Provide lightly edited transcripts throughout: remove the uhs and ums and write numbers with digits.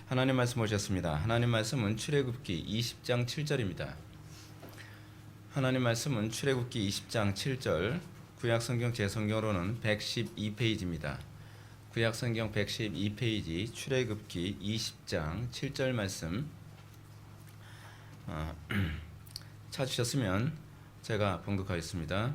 하나님 말씀 오셨습니다. 하나님 말씀은 출애굽기 20장 7절입니다. 하나님 말씀은 출애굽기 20장 7절, 구약성경 제 성경으로는 112페이지입니다. 구약성경 112페이지 출애굽기 20장 7절 말씀 찾으셨으면 제가 봉독하겠습니다.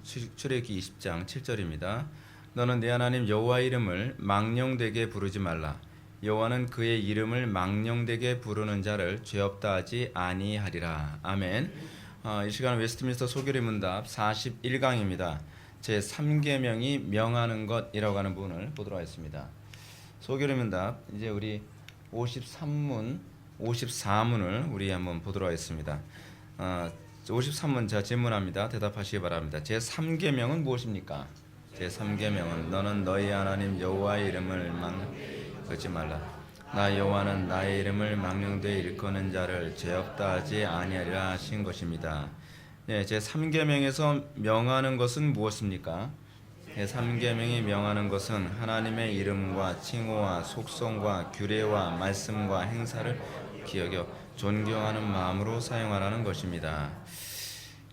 출애굽기 20장 7절입니다. 너는 네 하나님 여호와의 이름을 망령되게 부르지 말라. 여호와는 그의 이름을 망령되게 부르는 자를 죄 없다 하지 아니하리라. 아멘. 이 시간 웨스트민스터 소결의 문답 41강입니다. 제 3계명이 명하는 것이라고 하는 부분을 보도록 하겠습니다. 소결의 문답 이제 우리 53문, 54문을 우리 한번 보도록 하겠습니다. 53문 자 질문합니다. 대답하시기 바랍니다. 제 3계명은 무엇입니까? 제 3계명은 너는 너희 하나님 여호와의 이름을 망령되지 말라. 나 여호와는 나의 이름을 망령되이 일컫는 자를 죄 없다 하지 아니하리라 하신 것입니다. 네, 제 3계명에서 명하는 것은 무엇입니까? 제 3계명이 명하는 것은 하나님의 이름과 칭호와 속성과 규례와 말씀과 행사를 기억여 존경하는 마음으로 사용하라는 것입니다.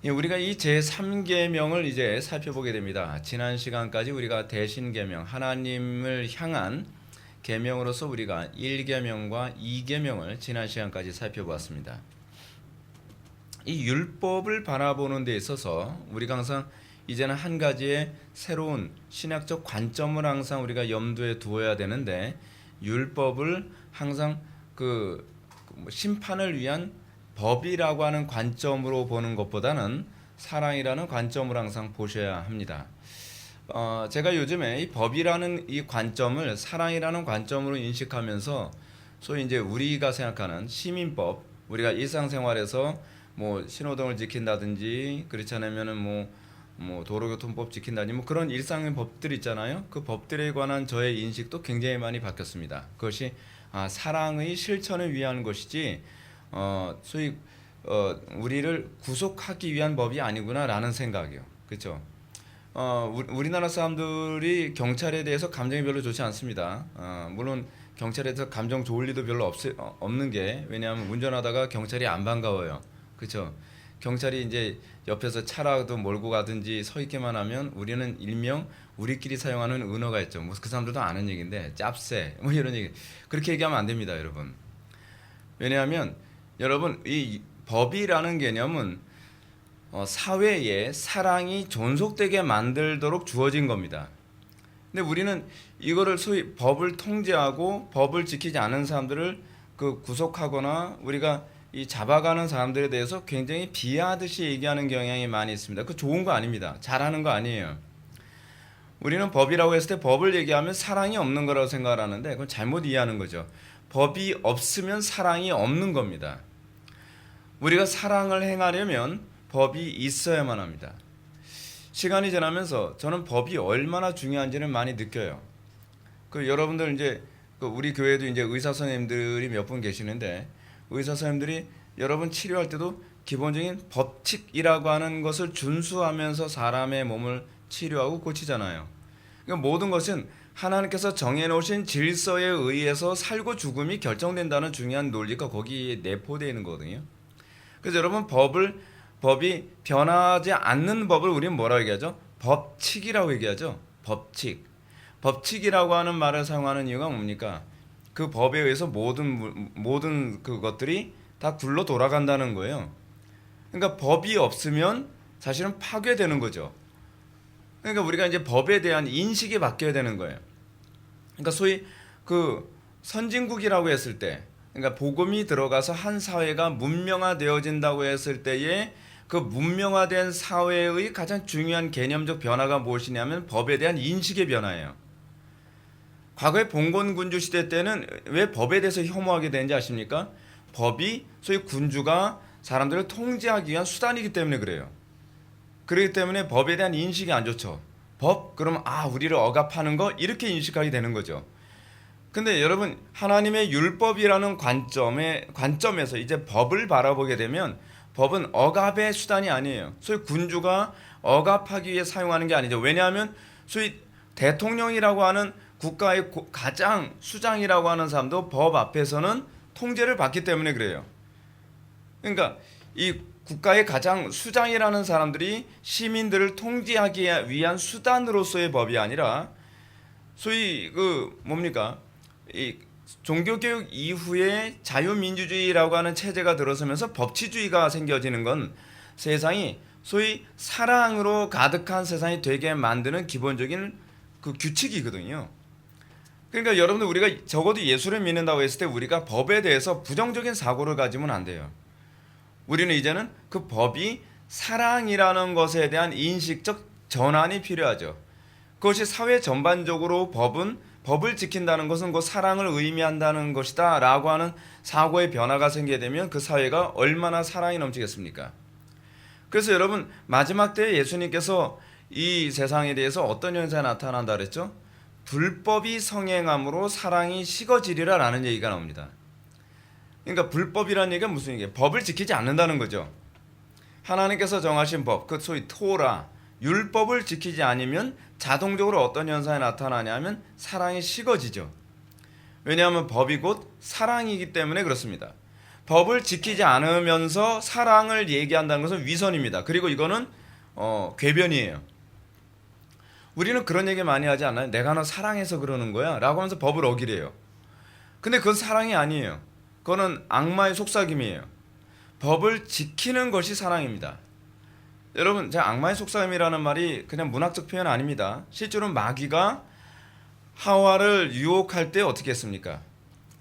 우리가 이 제3계명을 이제 살펴보게 됩니다. 지난 시간까지 우리가 대신계명, 하나님을 향한 계명으로서 우리가 1계명과 2계명을 지난 시간까지 살펴보았습니다. 이 율법을 바라보는 데 있어서 우리가 항상 이제는 한 가지의 새로운 신학적 관점을 항상 우리가 염두에 두어야 되는데, 율법을 항상 그 심판을 위한 법이라고 하는 관점으로 보는 것보다는 사랑이라는 관점으로 항상 보셔야 합니다. 제가 요즘에 이 법이라는 이 관점을 사랑이라는 관점으로 인식하면서 소위 이제 우리가 생각하는 시민법, 우리가 일상생활에서 뭐 신호등을 지킨다든지 그렇지 않으면은 뭐 도로교통법 지킨다든지 뭐 그런 일상의 법들 있잖아요. 그 법들에 관한 저의 인식도 굉장히 많이 바뀌었습니다. 그것이 사랑의 실천을 위한 것이지 소위 우리를 구속하기 위한 법이 아니구나라는 생각이요. 그렇죠? 우리나라 사람들이 경찰에 대해서 감정이 별로 좋지 않습니다. 물론 경찰에 대해서 감정 좋을 리도 별로 없는 게, 왜냐하면 운전하다가 경찰이 안 반가워요. 그렇죠? 경찰이 이제 옆에서 차라도 몰고 가든지 서 있기만 하면 우리는 일명 우리끼리 사용하는 은어가 있죠. 뭐 그 사람들도 아는 얘기인데 짭새 뭐 이런 얘기, 그렇게 얘기하면 안 됩니다, 여러분. 왜냐하면 여러분, 이 법이라는 개념은 사회에 사랑이 존속되게 만들도록 주어진 겁니다. 근데 우리는 이거를 소위 법을 통제하고 법을 지키지 않은 사람들을 구속하거나 우리가 이 잡아가는 사람들에 대해서 굉장히 비하하듯이 얘기하는 경향이 많이 있습니다. 그 좋은 거 아닙니다. 잘하는 거 아니에요. 우리는 법이라고 했을 때 법을 얘기하면 사랑이 없는 거라고 생각을 하는데 그건 잘못 이해하는 거죠. 법이 없으면 사랑이 없는 겁니다. 우리가 사랑을 행하려면 법이 있어야만 합니다. 시간이 지나면서 저는 법이 얼마나 중요한지를 많이 느껴요. 여러분들 이제 우리 교회도 이제 의사 선생님들이 몇 분 계시는데, 의사 선생님들이 여러분 치료할 때도 기본적인 법칙이라고 하는 것을 준수하면서 사람의 몸을 치료하고 고치잖아요. 그러니까 모든 것은 하나님께서 정해놓으신 질서에 의해서 살고 죽음이 결정된다는 중요한 논리가 거기에 내포되어 있는 거거든요. 그래서 여러분, 법이 변하지 않는 법을 우리는 뭐라고 얘기하죠? 법칙이라고 얘기하죠. 법칙이라고 하는 말을 사용하는 이유가 뭡니까? 그 법에 의해서 모든 그것들이 다 굴러 돌아간다는 거예요. 그러니까 법이 없으면 사실은 파괴되는 거죠. 그러니까 우리가 이제 법에 대한 인식이 바뀌어야 되는 거예요. 그러니까 소위 선진국이라고 했을 때, 그러니까 복음이 들어가서 한 사회가 문명화되어진다고 했을 때에 그 문명화된 사회의 가장 중요한 개념적 변화가 무엇이냐면 법에 대한 인식의 변화예요. 과거의 봉건군주 시대 때는 왜 법에 대해서 혐오하게 되는지 아십니까? 법이 소위 군주가 사람들을 통제하기 위한 수단이기 때문에 그래요. 그렇기 때문에 법에 대한 인식이 안 좋죠. 그러면 우리를 억압하는 거, 이렇게 인식하게 되는 거죠. 근데 여러분, 하나님의 율법이라는 관점에서 이제 법을 바라보게 되면 법은 억압의 수단이 아니에요. 소위 군주가 억압하기 위해 사용하는 게 아니죠. 왜냐하면 소위 대통령이라고 하는 국가의 가장 수장이라고 하는 사람도 법 앞에서는 통제를 받기 때문에 그래요. 그러니까 이 국가의 가장 수장이라는 사람들이 시민들을 통제하기 위한 수단으로서의 법이 아니라 소위 그 뭡니까? 이 종교개혁 이후에 자유민주주의라고 하는 체제가 들어서면서 법치주의가 생겨지는 건 세상이 소위 사랑으로 가득한 세상이 되게 만드는 기본적인 그 규칙이거든요. 그러니까 여러분들 우리가 적어도 예수를 믿는다고 했을 때 우리가 법에 대해서 부정적인 사고를 가지면 안 돼요. 우리는 이제는 그 법이 사랑이라는 것에 대한 인식적 전환이 필요하죠. 그것이 사회 전반적으로 법을 지킨다는 것은 그 사랑을 의미한다는 것이다 라고 하는 사고의 변화가 생기게 되면 그 사회가 얼마나 사랑이 넘치겠습니까? 그래서 여러분 마지막 때에 예수님께서 이 세상에 대해서 어떤 현상이 나타난다 그랬죠? 불법이 성행함으로 사랑이 식어지리라 라는 얘기가 나옵니다. 그러니까 불법이라는 얘기가 무슨 얘기예요? 법을 지키지 않는다는 거죠. 하나님께서 정하신 법, 그 소위 토라, 율법을 지키지 않으면 자동적으로 어떤 현상이 나타나냐면 사랑이 식어지죠. 왜냐하면 법이 곧 사랑이기 때문에 그렇습니다. 법을 지키지 않으면서 사랑을 얘기한다는 것은 위선입니다. 그리고 이거는 궤변이에요. 우리는 그런 얘기 많이 하지 않나요? 내가 너 사랑해서 그러는 거야 라고 하면서 법을 어기래요. 근데 그건 사랑이 아니에요. 그거는 악마의 속삭임이에요. 법을 지키는 것이 사랑입니다. 여러분, 제가 악마의 속삭임이라는 말이 그냥 문학적 표현 아닙니다. 실제로 마귀가 하와를 유혹할 때 어떻게 했습니까?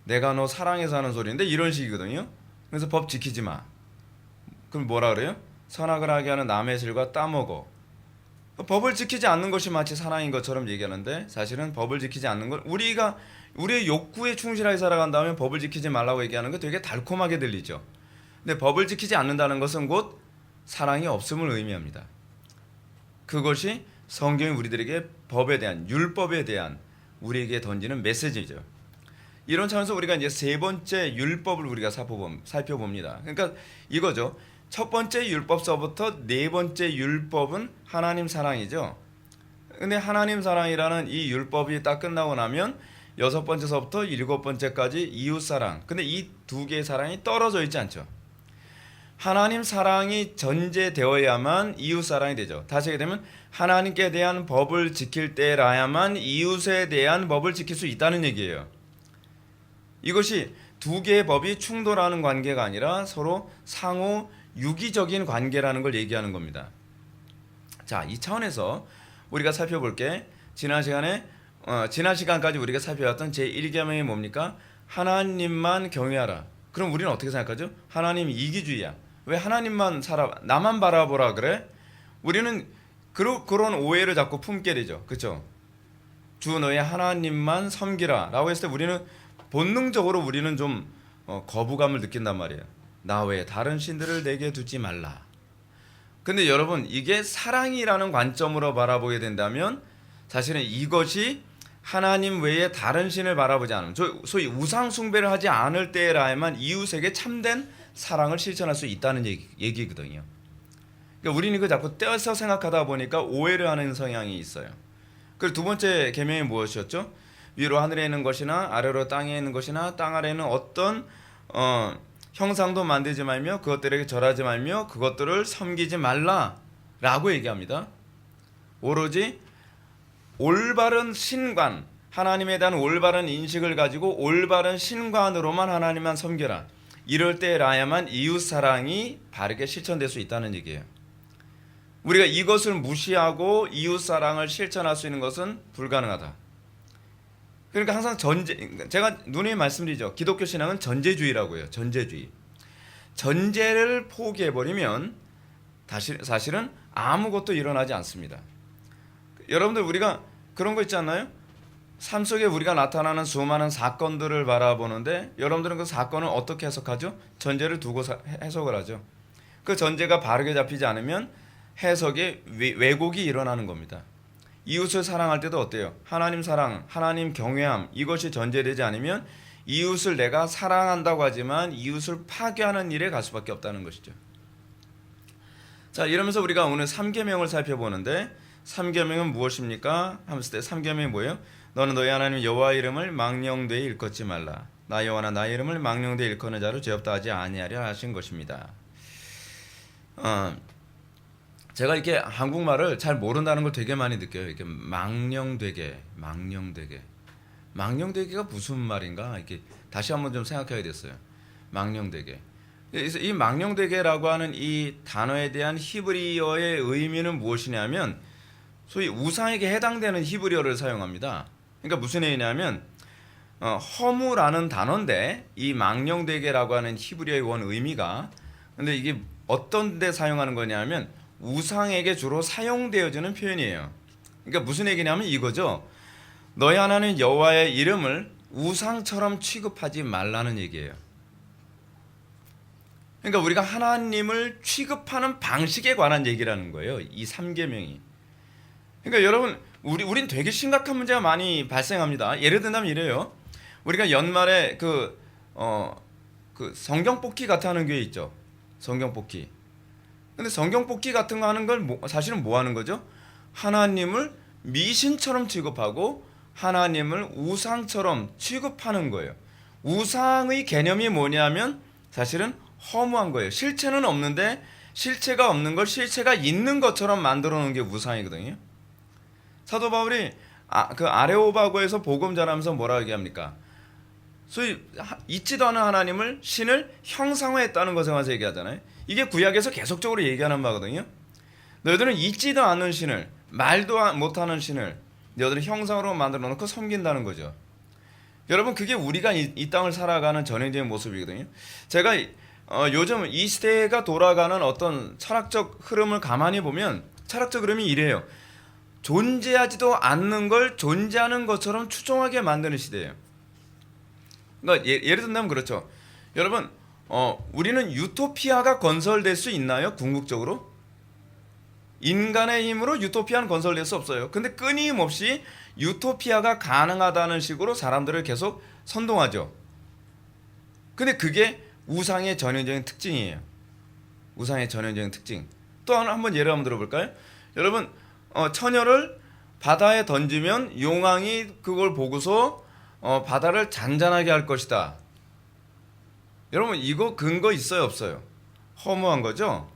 내가 너 사랑해서 하는 소리인데 이런 식이거든요. 그래서 법 지키지 마. 그럼 뭐라 그래요? 선악을 하게 하는 남의 실과 따먹어. 법을 지키지 않는 것이 마치 사랑인 것처럼 얘기하는데 사실은 법을 지키지 않는 건 우리가 우리의 욕구에 충실하게 살아간다면 법을 지키지 말라고 얘기하는 게 되게 달콤하게 들리죠. 근데 법을 지키지 않는다는 것은 곧 사랑이 없음을 의미합니다. 그것이 성경이 우리들에게 법에 대한 율법에 대한 우리에게 던지는 메시지죠. 이런 차원에서 우리가 이제 세 번째 율법을 우리가 살펴봅니다. 그러니까 이거죠. 첫 번째 율법서부터 네 번째 율법은 하나님 사랑이죠. 근데 하나님 사랑이라는 이 율법이 딱 끝나고 나면 여섯 번째서부터 일곱 번째까지 이웃 사랑. 근데 이 두 개의 사랑이 떨어져 있지 않죠. 하나님 사랑이 전제되어야만 이웃 사랑이 되죠. 다시 얘기하면 하나님께 대한 법을 지킬 때라야만 이웃에 대한 법을 지킬 수 있다는 얘기예요. 이것이 두 개의 법이 충돌하는 관계가 아니라 서로 상호 유기적인 관계라는 걸 얘기하는 겁니다. 자, 이 차원에서 우리가 살펴볼 게 지난 시간까지 우리가 살펴봤던 제1계명이 뭡니까? 하나님만 경외하라. 그럼 우리는 어떻게 생각하죠? 하나님 이기주의야. 왜 하나님만 나만 바라보라 그래? 우리는 그런 오해를 자꾸 품게 되죠. 그렇죠? 주 너의 하나님만 섬기라 라고 했을 때 우리는 본능적으로 우리는 좀 거부감을 느낀단 말이에요. 나 외에 다른 신들을 내게 두지 말라. 근데 여러분 이게 사랑이라는 관점으로 바라보게 된다면 사실은 이것이 하나님 외에 다른 신을 바라보지 않으면 소위 우상 숭배를 하지 않을 때라야만 이웃에게 참된 사랑을 실천할 수 있다는 얘기거든요. 그러니까 우리는 이거 자꾸 떼어서 생각하다 보니까 오해를 하는 성향이 있어요. 그리고 두 번째 계명이 무엇이었죠? 위로 하늘에 있는 것이나 아래로 땅에 있는 것이나 땅 아래에는 어떤 형상도 만들지 말며 그것들에게 절하지 말며 그것들을 섬기지 말라라고 얘기합니다. 오로지 올바른 신관, 하나님에 대한 올바른 인식을 가지고 올바른 신관으로만 하나님만 섬겨라. 이럴 때라야만 이웃 사랑이 바르게 실천될 수 있다는 얘기예요. 우리가 이것을 무시하고 이웃 사랑을 실천할 수 있는 것은 불가능하다. 그러니까 항상 제가 누누이 말씀드리죠. 기독교 신앙은 전제주의라고 해요. 전제주의. 전제를 포기해버리면 사실은 아무것도 일어나지 않습니다. 여러분들 우리가 그런 거 있지 않나요? 삶 속에 우리가 나타나는 수많은 사건들을 바라보는데 여러분들은 그 사건을 어떻게 해석하죠? 전제를 두고 해석을 하죠. 그 전제가 바르게 잡히지 않으면 해석에 왜곡이 일어나는 겁니다. 이웃을 사랑할 때도 어때요? 하나님 사랑, 하나님 경외함 이것이 전제되지 않으면 이웃을 내가 사랑한다고 하지만 이웃을 파괴하는 일에 갈 수밖에 없다는 것이죠. 자, 이러면서 우리가 오늘 3계명을 살펴보는데 3계명은 무엇입니까? 하면서 3계명이 뭐예요? 너는 너희 하나님 여호와의 이름을 망령되이 일컫지 말라. 나 여호와나 나의 이름을 망령되이 일컫는 자로 죄 없다 하지 아니하리라 하신 것입니다. 제가 이렇게 한국말을 잘 모른다는 걸 되게 많이 느껴요. 이렇게 망령되게. 망령되게가 무슨 말인가? 이렇게 다시 한번 좀 생각하게 됐어요. 망령되게. 그래서 이 망령되게라고 하는 이 단어에 대한 히브리어의 의미는 무엇이냐면 소위 우상에게 해당되는 히브리어를 사용합니다. 그러니까 무슨 얘기냐면 허무라는 단어인데 이 망령되게라고 하는 히브리어의 원 의미가 근데 이게 어떤 데 사용하는 거냐면 우상에게 주로 사용되어지는 표현이에요. 그러니까 무슨 얘기냐면 이거죠. 너희 하나님 여호와의 이름을 우상처럼 취급하지 말라는 얘기예요. 그러니까 우리가 하나님을 취급하는 방식에 관한 얘기라는 거예요. 이 3계명이. 그러니까 여러분 우린 되게 심각한 문제가 많이 발생합니다. 예를 들면 이래요. 우리가 연말에 그 성경 뽑기 같은 하는 교회 있죠. 성경 뽑기. 근데 성경 뽑기 같은 거 하는 걸 사실은 뭐 하는 거죠? 하나님을 미신처럼 취급하고 하나님을 우상처럼 취급하는 거예요. 우상의 개념이 뭐냐면 사실은 허무한 거예요. 실체는 없는데 실체가 없는 걸 실체가 있는 것처럼 만들어 놓은 게 우상이거든요. 사도 바울이 그 아레오바고에서 복음 전하면서 뭐라고 얘기합니까? 소위 있지도 않은 하나님을 신을 형상화했다는 것에 관해서 얘기하잖아요. 이게 구약에서 계속적으로 얘기하는 바거든요. 너희들은 있지도 않은 신을 말도 못하는 신을 너희들은 형상으로 만들어 놓고 섬긴다는 거죠. 여러분 그게 우리가 이 땅을 살아가는 전형적인 모습이거든요. 제가 요즘 이 시대가 돌아가는 어떤 철학적 흐름을 가만히 보면 철학적 흐름이 이래요. 존재하지도 않는 걸 존재하는 것처럼 추종하게 만드는 시대예요. 그러니까 예를 든다면 그렇죠. 여러분 우리는 유토피아가 건설될 수 있나요? 궁극적으로? 인간의 힘으로 유토피아는 건설될 수 없어요. 근데 끊임없이 유토피아가 가능하다는 식으로 사람들을 계속 선동하죠. 근데 그게 우상의 전형적인 특징이에요. 우상의 전형적인 특징. 또 한번 예를 한번 들어볼까요? 여러분 처녀를 바다에 던지면 용왕이 그걸 보고서 바다를 잔잔하게 할 것이다. 여러분 이거 근거 있어요 없어요? 허무한 거죠.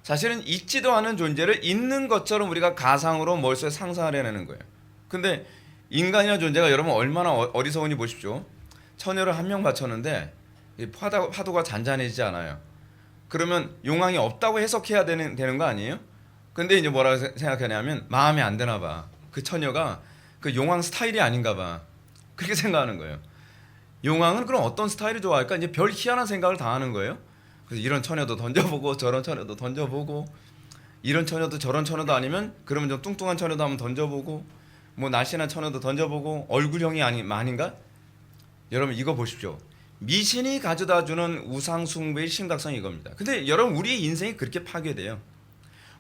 사실은 있지도 않은 존재를 있는 것처럼 우리가 가상으로 머릿속에 상상하려는 거예요. 근데 인간이라는 존재가 여러분 얼마나 어리석은지 보십시오. 처녀를 한 명 바쳤는데 파도가 잔잔해지지 않아요. 그러면 용왕이 없다고 해석해야 되는 거 아니에요? 근데 이제 뭐라고 생각하냐면 마음에 안 드나 봐. 그 처녀가 그 용왕 스타일이 아닌가 봐. 그렇게 생각하는 거예요. 용왕은 그럼 어떤 스타일을 좋아할까? 이제 별 희한한 생각을 다 하는 거예요. 그래서 이런 처녀도 던져보고 저런 처녀도 던져보고 이런 처녀도 저런 처녀도 아니면 그러면 좀 뚱뚱한 처녀도 한번 던져보고 뭐 날씬한 처녀도 던져보고 얼굴형이 아닌가? 여러분 이거 보십시오. 미신이 가져다주는 우상 숭배의 심각성이 이겁니다. 근데 여러분 우리의 인생이 그렇게 파괴돼요.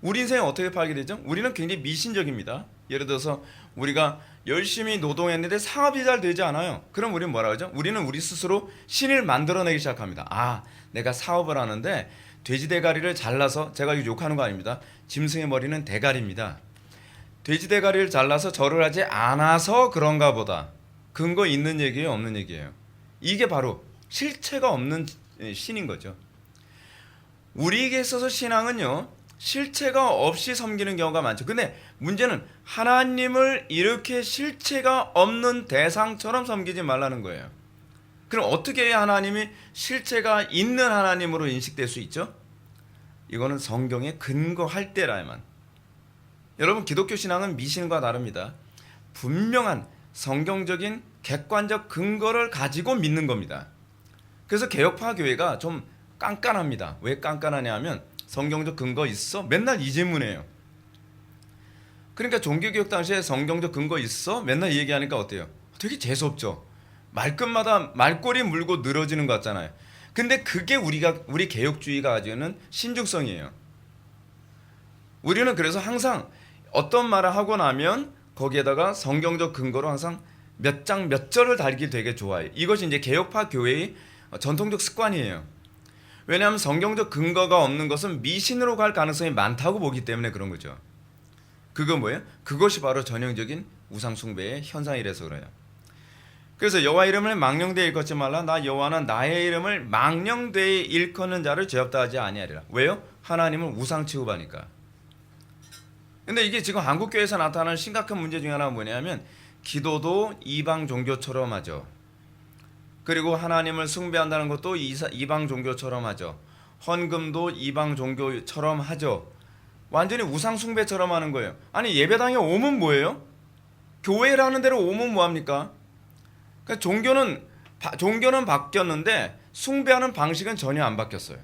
우리 인생이 어떻게 파괴되죠? 우리는 굉장히 미신적입니다. 예를 들어서 우리가 열심히 노동했는데 사업이 잘 되지 않아요. 그럼 우리는 뭐라 그러죠? 우리는 우리 스스로 신을 만들어내기 시작합니다. 내가 사업을 하는데 돼지 대가리를 잘라서 제가 욕하는 거 아닙니다. 짐승의 머리는 대가리입니다. 돼지 대가리를 잘라서 절을 하지 않아서 그런가 보다. 근거 있는 얘기예요 없는 얘기예요? 이게 바로 실체가 없는 신인 거죠. 우리에게 있어서 신앙은요 실체가 없이 섬기는 경우가 많죠. 근데 문제는 하나님을 이렇게 실체가 없는 대상처럼 섬기지 말라는 거예요. 그럼 어떻게 해야 하나님이 실체가 있는 하나님으로 인식될 수 있죠? 이거는 성경에 근거할 때라야만. 여러분 기독교 신앙은 미신과 다릅니다. 분명한 성경적인 객관적 근거를 가지고 믿는 겁니다. 그래서 개혁파 교회가 좀 깐깐합니다. 왜 깐깐하냐 하면 성경적 근거 있어? 맨날 이 질문해요. 그러니까 종교개혁 당시에 성경적 근거 있어? 맨날 이 얘기하니까 어때요? 되게 재수없죠. 말끝마다 말꼬리 물고 늘어지는 것 같잖아요. 근데 그게 우리 개혁주의가 가지고 있는 신중성이에요. 우리는 그래서 항상 어떤 말을 하고 나면 거기에다가 성경적 근거로 항상 몇 장 몇 절을 달기 되게 좋아해요. 이것이 이제 개혁파 교회의 전통적 습관이에요. 왜냐하면 성경적 근거가 없는 것은 미신으로 갈 가능성이 많다고 보기 때문에 그런 거죠. 그건 뭐예요? 그것이 바로 전형적인 우상 숭배의 현상이라서 그래요. 그래서 여호와 이름을 망령되이 일컫지 말라. 나 여호와는 나의 이름을 망령되이 일컫는 자를 죄없다 하지 아니하리라. 왜요? 하나님을 우상 취급하니까. 근데 이게 지금 한국교회에서 나타나는 심각한 문제 중에 하나가 뭐냐면 기도도 이방 종교처럼 하죠. 그리고 하나님을 숭배한다는 것도 이방 종교처럼 하죠. 헌금도 이방 종교처럼 하죠. 완전히 우상 숭배처럼 하는 거예요. 아니 예배당에 오면 뭐예요? 교회라는 데로 오면 뭐합니까? 그러니까 종교는 바뀌었는데 숭배하는 방식은 전혀 안 바뀌었어요.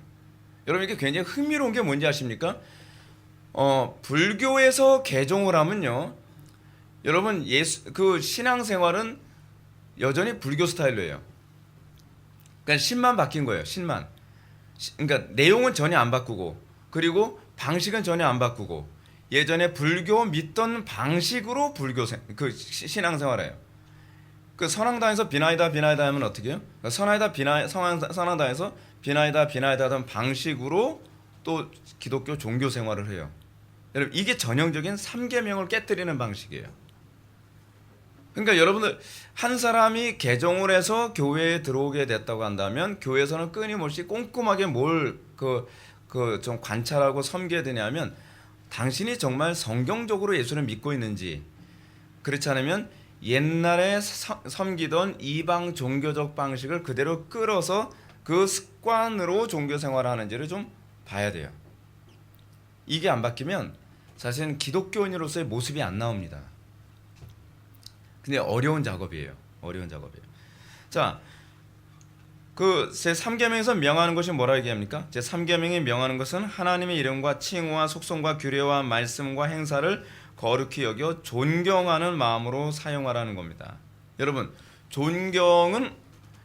여러분 이게 굉장히 흥미로운 게 뭔지 아십니까? 불교에서 개종을 하면요, 여러분 그 신앙생활은 여전히 불교 스타일로 해요. 그러니까 신만 바뀐 거예요. 신만. 그러니까 내용은 전혀 안 바꾸고, 그리고 방식은 전혀 안 바꾸고, 예전에 불교 믿던 방식으로 그 신앙생활해요. 그 선왕당에서 비나이다 하면 어떻게 해요? 선왕당에서 비나이다 하던 방식으로 또 기독교 종교 생활을 해요. 여러분 이게 전형적인 삼계명을 깨뜨리는 방식이에요. 그러니까 여러분들 한 사람이 개종을 해서 교회에 들어오게 됐다고 한다면 교회에서는 끊임없이 꼼꼼하게 뭘 좀 관찰하고 섬겨야 되냐면 당신이 정말 성경적으로 예수를 믿고 있는지, 그렇지 않으면 옛날에 섬기던 이방 종교적 방식을 그대로 끌어서 그 습관으로 종교 생활을 하는지를 좀 봐야 돼요. 이게 안 바뀌면 사실은 기독교인으로서의 모습이 안 나옵니다. 근데 어려운 작업이에요. 자, 그 제3계명에서 명하는 것이 뭐라 얘기합니까? 제3계명이 명하는 것은 하나님의 이름과 칭호와 속성과 규례와 말씀과 행사를 거룩히 여겨 존경하는 마음으로 사용하라는 겁니다. 여러분, 존경은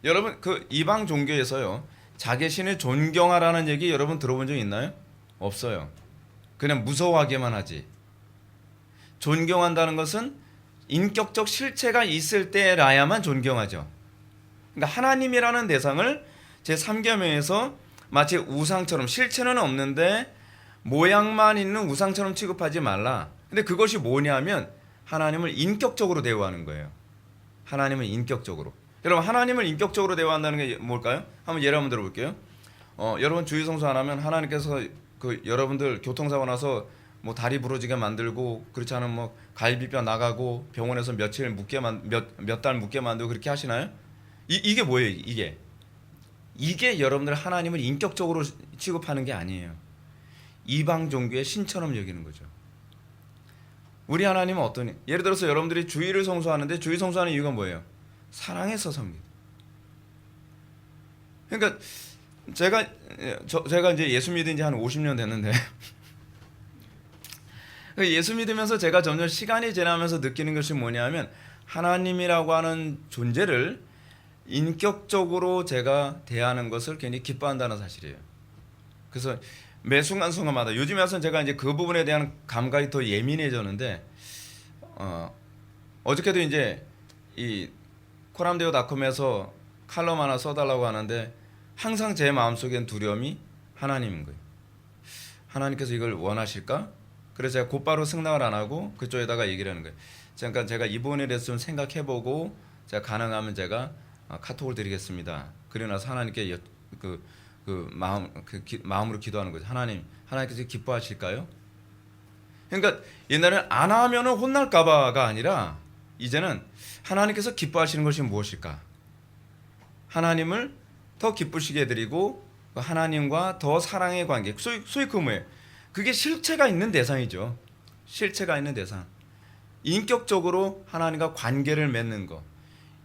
여러분 그 이방 종교에서요, 자기 신을 존경하라는 얘기 여러분 들어본 적 있나요? 없어요. 그냥 무서워하게만 하지. 존경한다는 것은 인격적 실체가 있을 때라야만 존경하죠. 그러니까 하나님이라는 대상을 제3계명에서 마치 우상처럼, 실체는 없는데 모양만 있는 우상처럼 취급하지 말라. 근데 그것이 뭐냐면 하나님을 인격적으로 대우하는 거예요. 하나님을 인격적으로. 여러분 하나님을 인격적으로 대우한다는 게 뭘까요? 한번 예를 한번 들어볼게요. 여러분 주의성수 안 하면 하나님께서 그 여러분들 교통사고 나서 뭐 다리 부러지게 만들고, 그렇지 않으면 뭐 갈비뼈 나가고 병원에서 며칠 몇 달 묵게 만들고 그렇게 하시나요? 이게 뭐예요? 이게 여러분들 하나님을 인격적으로 취급하는 게 아니에요. 이방 종교의 신처럼 여기는 거죠. 우리 하나님은 어떠니? 예를 들어서 여러분들이 주일을 성수하는데 주일 성수하는 이유가 뭐예요? 사랑해서 섬깁니다. 그러니까 제가 이제 예수 믿은 지 한 50년 됐는데 예수 믿으면서 제가 점점 시간이 지나면서 느끼는 것이 뭐냐면 하나님이라고 하는 존재를 인격적으로 제가 대하는 것을 굉장히 기뻐한다는 사실이에요. 그래서 매 순간순간마다 요즘에 와서는 제가 이제 그 부분에 대한 감각이 더 예민해졌는데, 어저께도 이제 이 코람데오닷컴에서 칼럼 하나 써달라고 하는데 항상 제 마음속엔 두려움이 하나님인 거예요. 하나님께서 이걸 원하실까? 그래서 제가 곧바로 승낙을 안 하고 그쪽에다가 얘기를 하는 거예요. 그러니까 제가 이 부분에 대해서 좀 생각해보고 제가 가능하면 제가 카톡을 드리겠습니다. 그러고 나서 하나님께 마음으로 기도하는 거죠. 하나님께서 기뻐하실까요? 그러니까 옛날에는 안 하면은 혼날까봐가 아니라 이제는 하나님께서 기뻐하시는 것이 무엇일까? 하나님을 더 기쁘시게 해드리고 하나님과 더 사랑의 관계, 소위 그 뭐예요? 그게 실체가 있는 대상이죠. 실체가 있는 대상. 인격적으로 하나님과 관계를 맺는 거.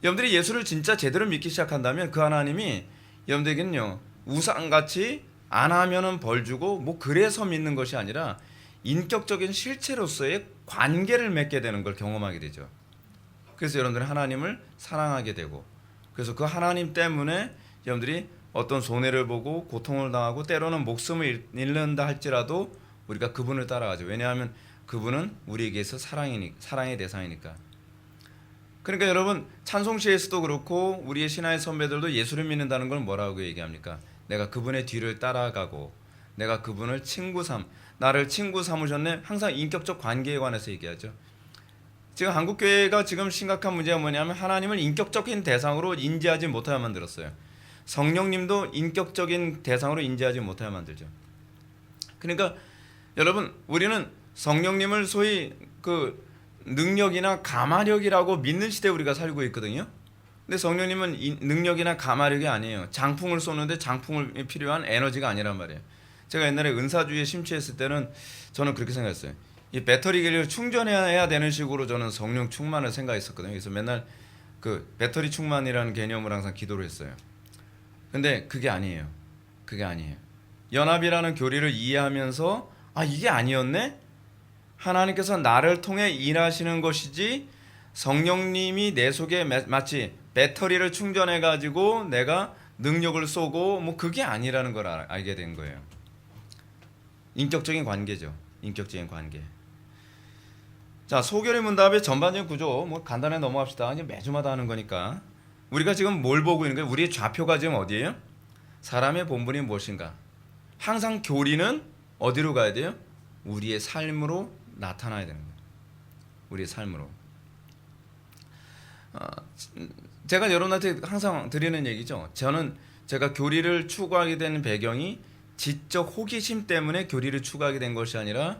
여러분들이 예수를 진짜 제대로 믿기 시작한다면 그 하나님이 여러분들에게는요, 우상같이 안 하면은 벌 주고 뭐 그래서 믿는 것이 아니라 인격적인 실체로서의 관계를 맺게 되는 걸 경험하게 되죠. 그래서 여러분들은 하나님을 사랑하게 되고, 그래서 그 하나님 때문에 여러분들이 어떤 손해를 보고 고통을 당하고 때로는 목숨을 잃는다 할지라도 우리가 그분을 따라가죠. 왜냐하면 그분은 우리에게서 사랑의 대상이니까. 그러니까 여러분 찬송시에서도 그렇고 우리의 신화의 선배들도 예수를 믿는다는 걸 뭐라고 얘기합니까? 내가 그분의 뒤를 따라가고 내가 그분을 나를 친구 삼으셨네. 항상 인격적 관계에 관해서 얘기하죠. 지금 한국 교회가 지금 심각한 문제가 뭐냐면 하나님을 인격적인 대상으로 인지하지 못하게 만들었어요. 성령님도 인격적인 대상으로 인지하지 못하게 만들죠. 그러니까 여러분, 우리는 성령님을 소위 그 능력이나 가마력이라고 믿는 시대에 우리가 살고 있거든요. 근데 성령님은 능력이나 가마력이 아니에요. 장풍을 쏘는데 장풍을 필요한 에너지가 아니란 말이에요. 제가 옛날에 은사주의에 심취했을 때는 저는 그렇게 생각했어요. 이 배터리를 충전해야 되는 식으로 저는 성령 충만을 생각했었거든요. 그래서 맨날 그 배터리 충만이라는 개념을 항상 기도를 했어요. 근데 그게 아니에요. 그게 아니에요. 연합이라는 교리를 이해하면서 이게 아니었네? 하나님께서 나를 통해 일하시는 것이지 성령님이 내 속에 마치 배터리를 충전해 가지고 내가 능력을 쏘고 뭐 그게 아니라는 걸 알게 된 거예요. 인격적인 관계죠. 인격적인 관계. 자, 소결의 문답의 전반적인 구조 뭐 간단하게 넘어갑시다. 이제 매주마다 하는 거니까. 우리가 지금 뭘 보고 있는 거예요? 우리의 좌표가 지금 어디예요? 사람의 본분이 무엇인가? 항상 교리는 어디로 가야 돼요? 우리의 삶으로 나타나야 되는 거예요. 우리의 삶으로. 제가 여러분한테 항상 드리는 얘기죠. 제가 교리를 추구하게 된 배경이 지적 호기심 때문에 교리를 추구하게 된 것이 아니라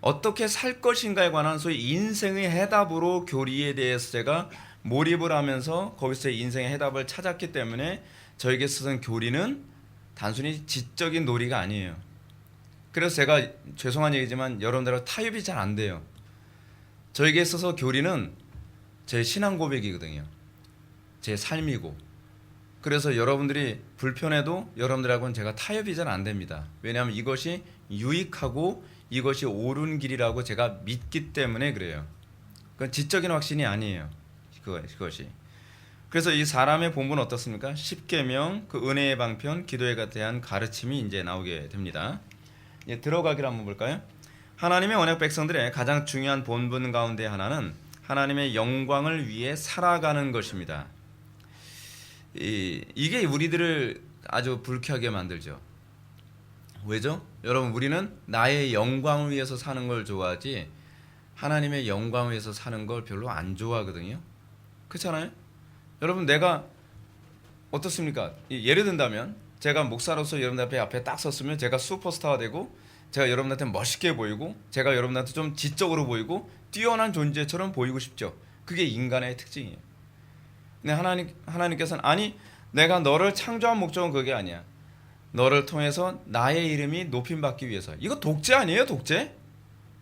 어떻게 살 것인가에 관한 소위 인생의 해답으로 교리에 대해서 제가 몰입을 하면서 거기서 인생의 해답을 찾았기 때문에 저에게 있어서는 교리는 단순히 지적인 놀이가 아니에요. 그래서 제가 죄송한 얘기지만 여러분들하고 타협이 잘 안 돼요. 저에게 있어서 교리는 제 신앙 고백이거든요. 제 삶이고. 그래서 여러분들이 불편해도 여러분들하고는 제가 타협이 잘 안 됩니다. 왜냐하면 이것이 유익하고 이것이 옳은 길이라고 제가 믿기 때문에 그래요. 그건 지적인 확신이 아니에요. 그것이. 그래서 이 사람의 본분은 어떻습니까? 십계명, 그 은혜의 방편, 기도에 대한 가르침이 이제 나오게 됩니다. 이제 들어가기를 한번 볼까요? 하나님의 언약 백성들의 가장 중요한 본분 가운데 하나는 하나님의 영광을 위해 살아가는 것입니다. 이게 우리들을 아주 불쾌하게 만들죠. 왜죠? 여러분, 우리는 나의 영광을 위해서 사는 걸 좋아하지 하나님의 영광을 위해서 사는 걸 별로 안 좋아하거든요. 그렇잖아요? 여러분, 내가 어떻습니까? 예를 든다면 제가 목사로서 여러분들 앞에 딱 섰으면 제가 슈퍼스타가 되고 제가 여러분한테 멋있게 보이고 제가 여러분한테 좀 지적으로 보이고 뛰어난 존재처럼 보이고 싶죠. 그게 인간의 특징이에요. 근데 하나님께서는 아니, 내가 너를 창조한 목적은 그게 아니야. 너를 통해서 나의 이름이 높임받기 위해서. 이거 독재 아니에요? 독재?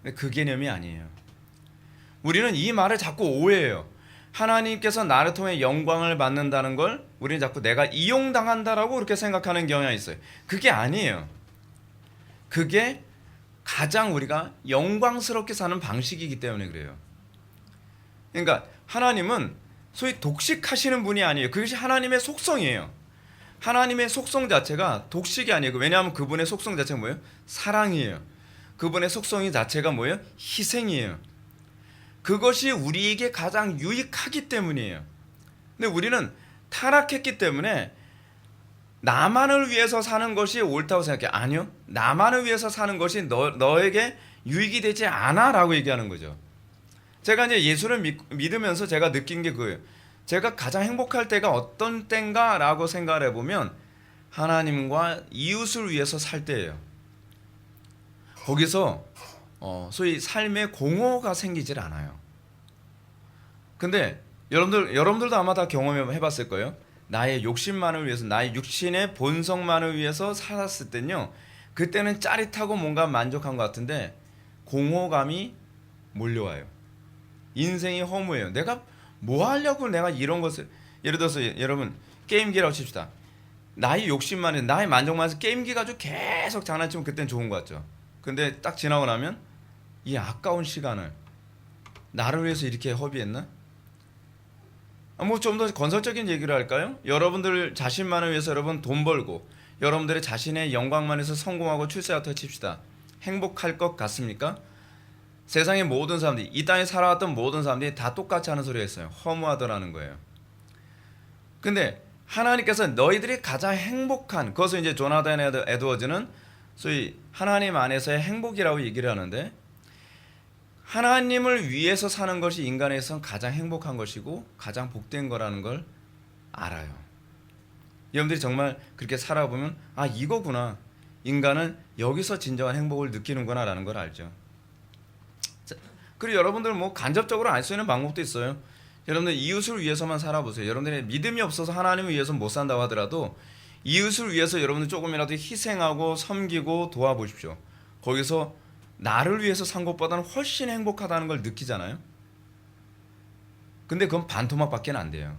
근데 그 개념이 아니에요. 우리는 이 말을 자꾸 오해해요. 하나님께서 나를 통해 영광을 받는다는 걸 우리는 자꾸 내가 이용당한다라고 그렇게 생각하는 경향이 있어요. 그게 아니에요. 그게 가장 우리가 영광스럽게 사는 방식이기 때문에 그래요. 그러니까 하나님은 소위 독식하시는 분이 아니에요. 그것이 하나님의 속성이에요. 하나님의 속성 자체가 독식이 아니에요. 왜냐하면 그분의 속성 자체가 뭐예요? 사랑이에요. 그분의 속성이 자체가 뭐예요? 희생이에요. 그것이 우리에게 가장 유익하기 때문이에요. 근데 우리는 타락했기 때문에 나만을 위해서 사는 것이 옳다고 생각해. 아니요. 나만을 위해서 사는 것이 너에게 유익이 되지 않아 라고 얘기하는 거죠. 제가 이제 예수를 믿으면서 제가 느낀 게 그거예요. 제가 가장 행복할 때가 어떤 때인가 라고 생각을 해보면 하나님과 이웃을 위해서 살 때예요. 거기서 소위 삶의 공허가 생기질 않아요. 근데 여러분들도 아마 다 경험해 봤을 거예요. 나의 욕심만을 위해서, 나의 육신의 본성만을 위해서 살았을 때는요, 그때는 짜릿하고 뭔가 만족한 것 같은데 공허감이 몰려와요. 인생이 허무해요. 내가 뭐 하려고 내가 이런 것을, 예를 들어서 여러분 게임기라고 칩시다. 나의 욕심만에, 나의 만족만 해서 게임기 가지고 계속 장난치면 그때는 좋은 것 같죠. 근데 딱 지나고 나면 이 아까운 시간을 나를 위해서 이렇게 허비했나? 뭐 좀 더 건설적인 얘기를 할까요? 여러분들 자신만을 위해서 여러분 돈 벌고 여러분들의 자신의 영광만 해서 성공하고 출세하고 칩시다. 행복할 것 같습니까? 세상의 모든 사람들이, 이 땅에 살아왔던 모든 사람들이 다 똑같이 하는 소리가 있어요. 허무하더라는 거예요. 근데 하나님께서 너희들이 가장 행복한, 그것을 이제 조나단 에드워즈는 소위 하나님 안에서의 행복이라고 얘기를 하는데, 하나님을 위해서 사는 것이 인간에선 가장 행복한 것이고 가장 복된 거라는 걸 알아요. 여러분들이 정말 그렇게 살아보면 아 이거구나. 인간은 여기서 진정한 행복을 느끼는구나 라는 걸 알죠. 자, 그리고 여러분들 뭐 간접적으로 알 수 있는 방법도 있어요. 여러분들 이웃을 위해서만 살아보세요. 여러분들의 믿음이 없어서 하나님을 위해서 못 산다고 하더라도 이웃을 위해서 여러분들 조금이라도 희생하고 섬기고 도와보십시오. 거기서 나를 위해서 산 것보다는 훨씬 행복하다는 걸 느끼잖아요. 근데 그건 반토막밖에 안 돼요.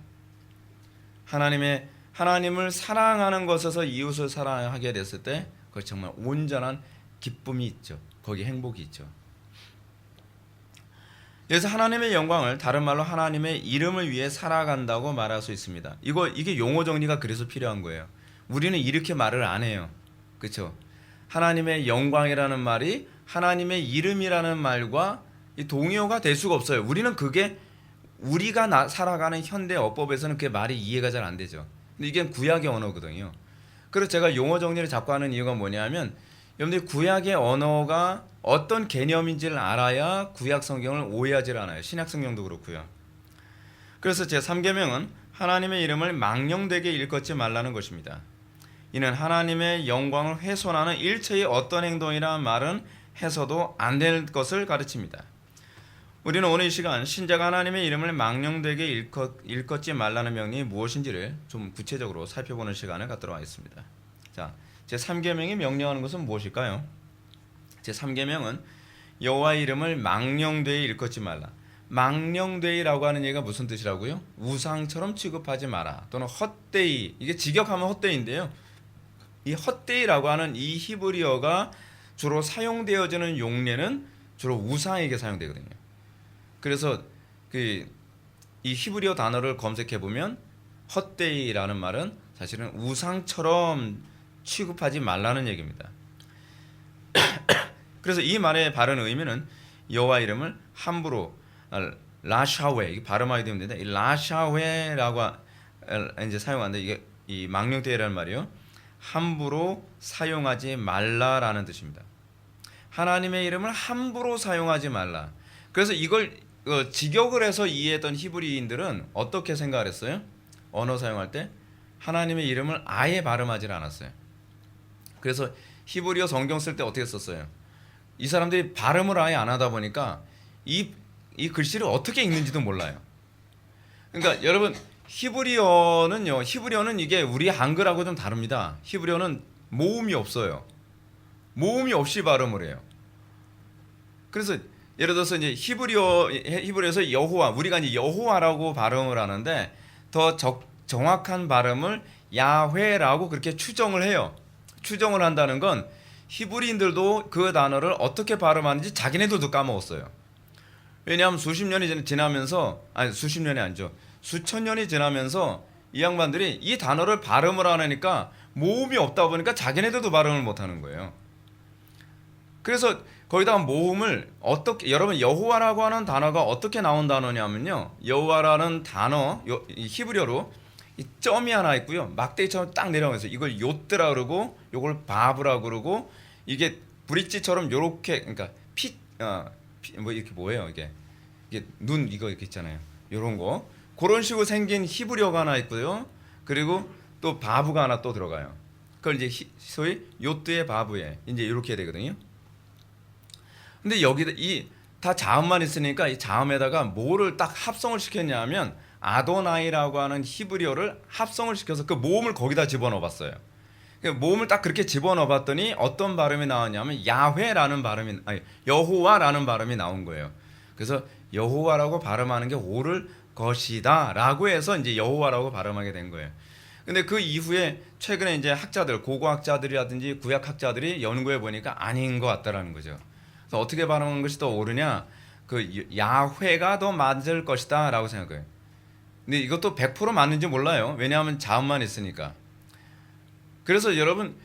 하나님을 사랑하는 것에서 이웃을 사랑하게 됐을 때 그것 정말 온전한 기쁨이 있죠. 거기에 행복이 있죠. 그래서 하나님의 영광을 다른 말로 하나님의 이름을 위해 살아간다고 말할 수 있습니다. 이게 용어 정리가 그래서 필요한 거예요. 우리는 이렇게 말을 안 해요. 그렇죠? 하나님의 영광이라는 말이 하나님의 이름이라는 말과 동의어가 될 수가 없어요. 우리는 그게 우리가 살아가는 현대 어법에서는 그게 말이 이해가 잘 안 되죠. 근데 이게 구약의 언어거든요. 그래서 제가 용어 정리를 자꾸 하는 이유가 뭐냐면 여러분들이 구약의 언어가 어떤 개념인지를 알아야 구약 성경을 오해하지 않아요. 신약 성경도 그렇고요. 그래서 제 3계명은 하나님의 이름을 망령되게 일컫지 말라는 것입니다. 이는 하나님의 영광을 훼손하는 일체의 어떤 행동이나 말은 해서도 안 될 것을 가르칩니다. 우리는 오늘 이 시간 신자가 하나님의 이름을 망령되게 일컫지 말라는 명령이 무엇인지를 좀 구체적으로 살펴보는 시간을 갖도록 하겠습니다. 자, 제 3계명이 명령하는 것은 무엇일까요? 제 3계명은 여호와의 이름을 망령되이 일컫지 말라. 망령되이라고 하는 얘기가 무슨 뜻이라고요? 우상처럼 취급하지 마라. 또는 헛되이. 이게 직역하면 헛되이인데요. 이 헛되이라고 하는 이 히브리어가 주로 사용되어지는 용례는 주로 우상에게 사용되거든요. 그래서 이 히브리어 단어를 검색해 보면 헛되이라는 말은 사실은 우상처럼 취급하지 말라는 얘기입니다. 그래서 이 말의 바른 의미는 여호와 이름을 함부로 라샤웨 발음하게 되면 되는데 이 라샤웨라고 이제 사용하는데 이게 이 망령되이라는 말이요. 함부로 사용하지 말라라는 뜻입니다. 하나님의 이름을 함부로 사용하지 말라. 그래서 이걸 직역을 해서 이해했던 히브리인들은 어떻게 생각을 했어요? 언어 사용할 때 하나님의 이름을 아예 발음하지 않았어요. 그래서 히브리어 성경 쓸 때 어떻게 썼어요? 이 사람들이 발음을 아예 안 하다 보니까 이 글씨를 어떻게 읽는지도 몰라요. 그러니까 여러분 히브리어는 이게 우리 한글하고 좀 다릅니다. 히브리어는 모음이 없어요. 모음이 없이 발음을 해요. 그래서 예를 들어서 이제 히브리어에서 여호와, 우리가 이제 여호와라고 발음을 하는데 더 정확한 발음을 야훼라고 그렇게 추정을 해요. 추정을 한다는 건 히브리인들도 그 단어를 어떻게 발음하는지 자기네들도 까먹었어요. 왜냐하면 수십 년이 지나면서 수십 년이 아니죠. 수천 년이 지나면서 이 양반들이 이 단어를 발음을 안 하니까 모음이 없다 보니까 자기네들도 발음을 못 하는 거예요. 그래서 거기다가 모음을 어떻게 여러분 여호와라고 하는 단어가 어떻게 나온 단어냐면요. 여호와라는 단어 히브리어로 이 점이 하나 있고요. 막대기처럼 딱 내려가면서 이걸 요트라 그러고 요걸 바브라 그러고 이게 브릿지처럼 요렇게 그러니까 뭐 이렇게 뭐예요 이게 눈 이거 이렇게 있잖아요. 요런 거 그런 식으로 생긴 히브리어가 하나 있고요. 그리고 또 바브가 하나 또 들어가요. 그걸 이제 소위 요트의 바브에 이제 이렇게 되거든요. 근데 여기다 다 자음만 있으니까 이 자음에다가 뭐를 딱 합성을 시켰냐면 아도나이라고 하는 히브리어를 합성을 시켜서 그 모음을 거기다 집어넣어봤어요. 모음을 딱 그렇게 집어넣어봤더니 어떤 발음이 나왔냐면 여호와라는 발음이 나온 거예요. 그래서 여호와라고 발음하는 게 옳을 것이다라고 해서 이제 여호와라고 발음하게 된 거예요. 근데 그 이후에 최근에 이제 고고학자들이라든지 구약학자들이 연구해 보니까 아닌 것 같다라는 거죠. 그래서 어떻게 발음하는 것이 더 옳으냐? 그 야훼가 더 맞을 것이다라고 생각해요. 근데 이것도 100% 맞는지 몰라요. 왜냐하면 자음만 있으니까. 그래서 여러분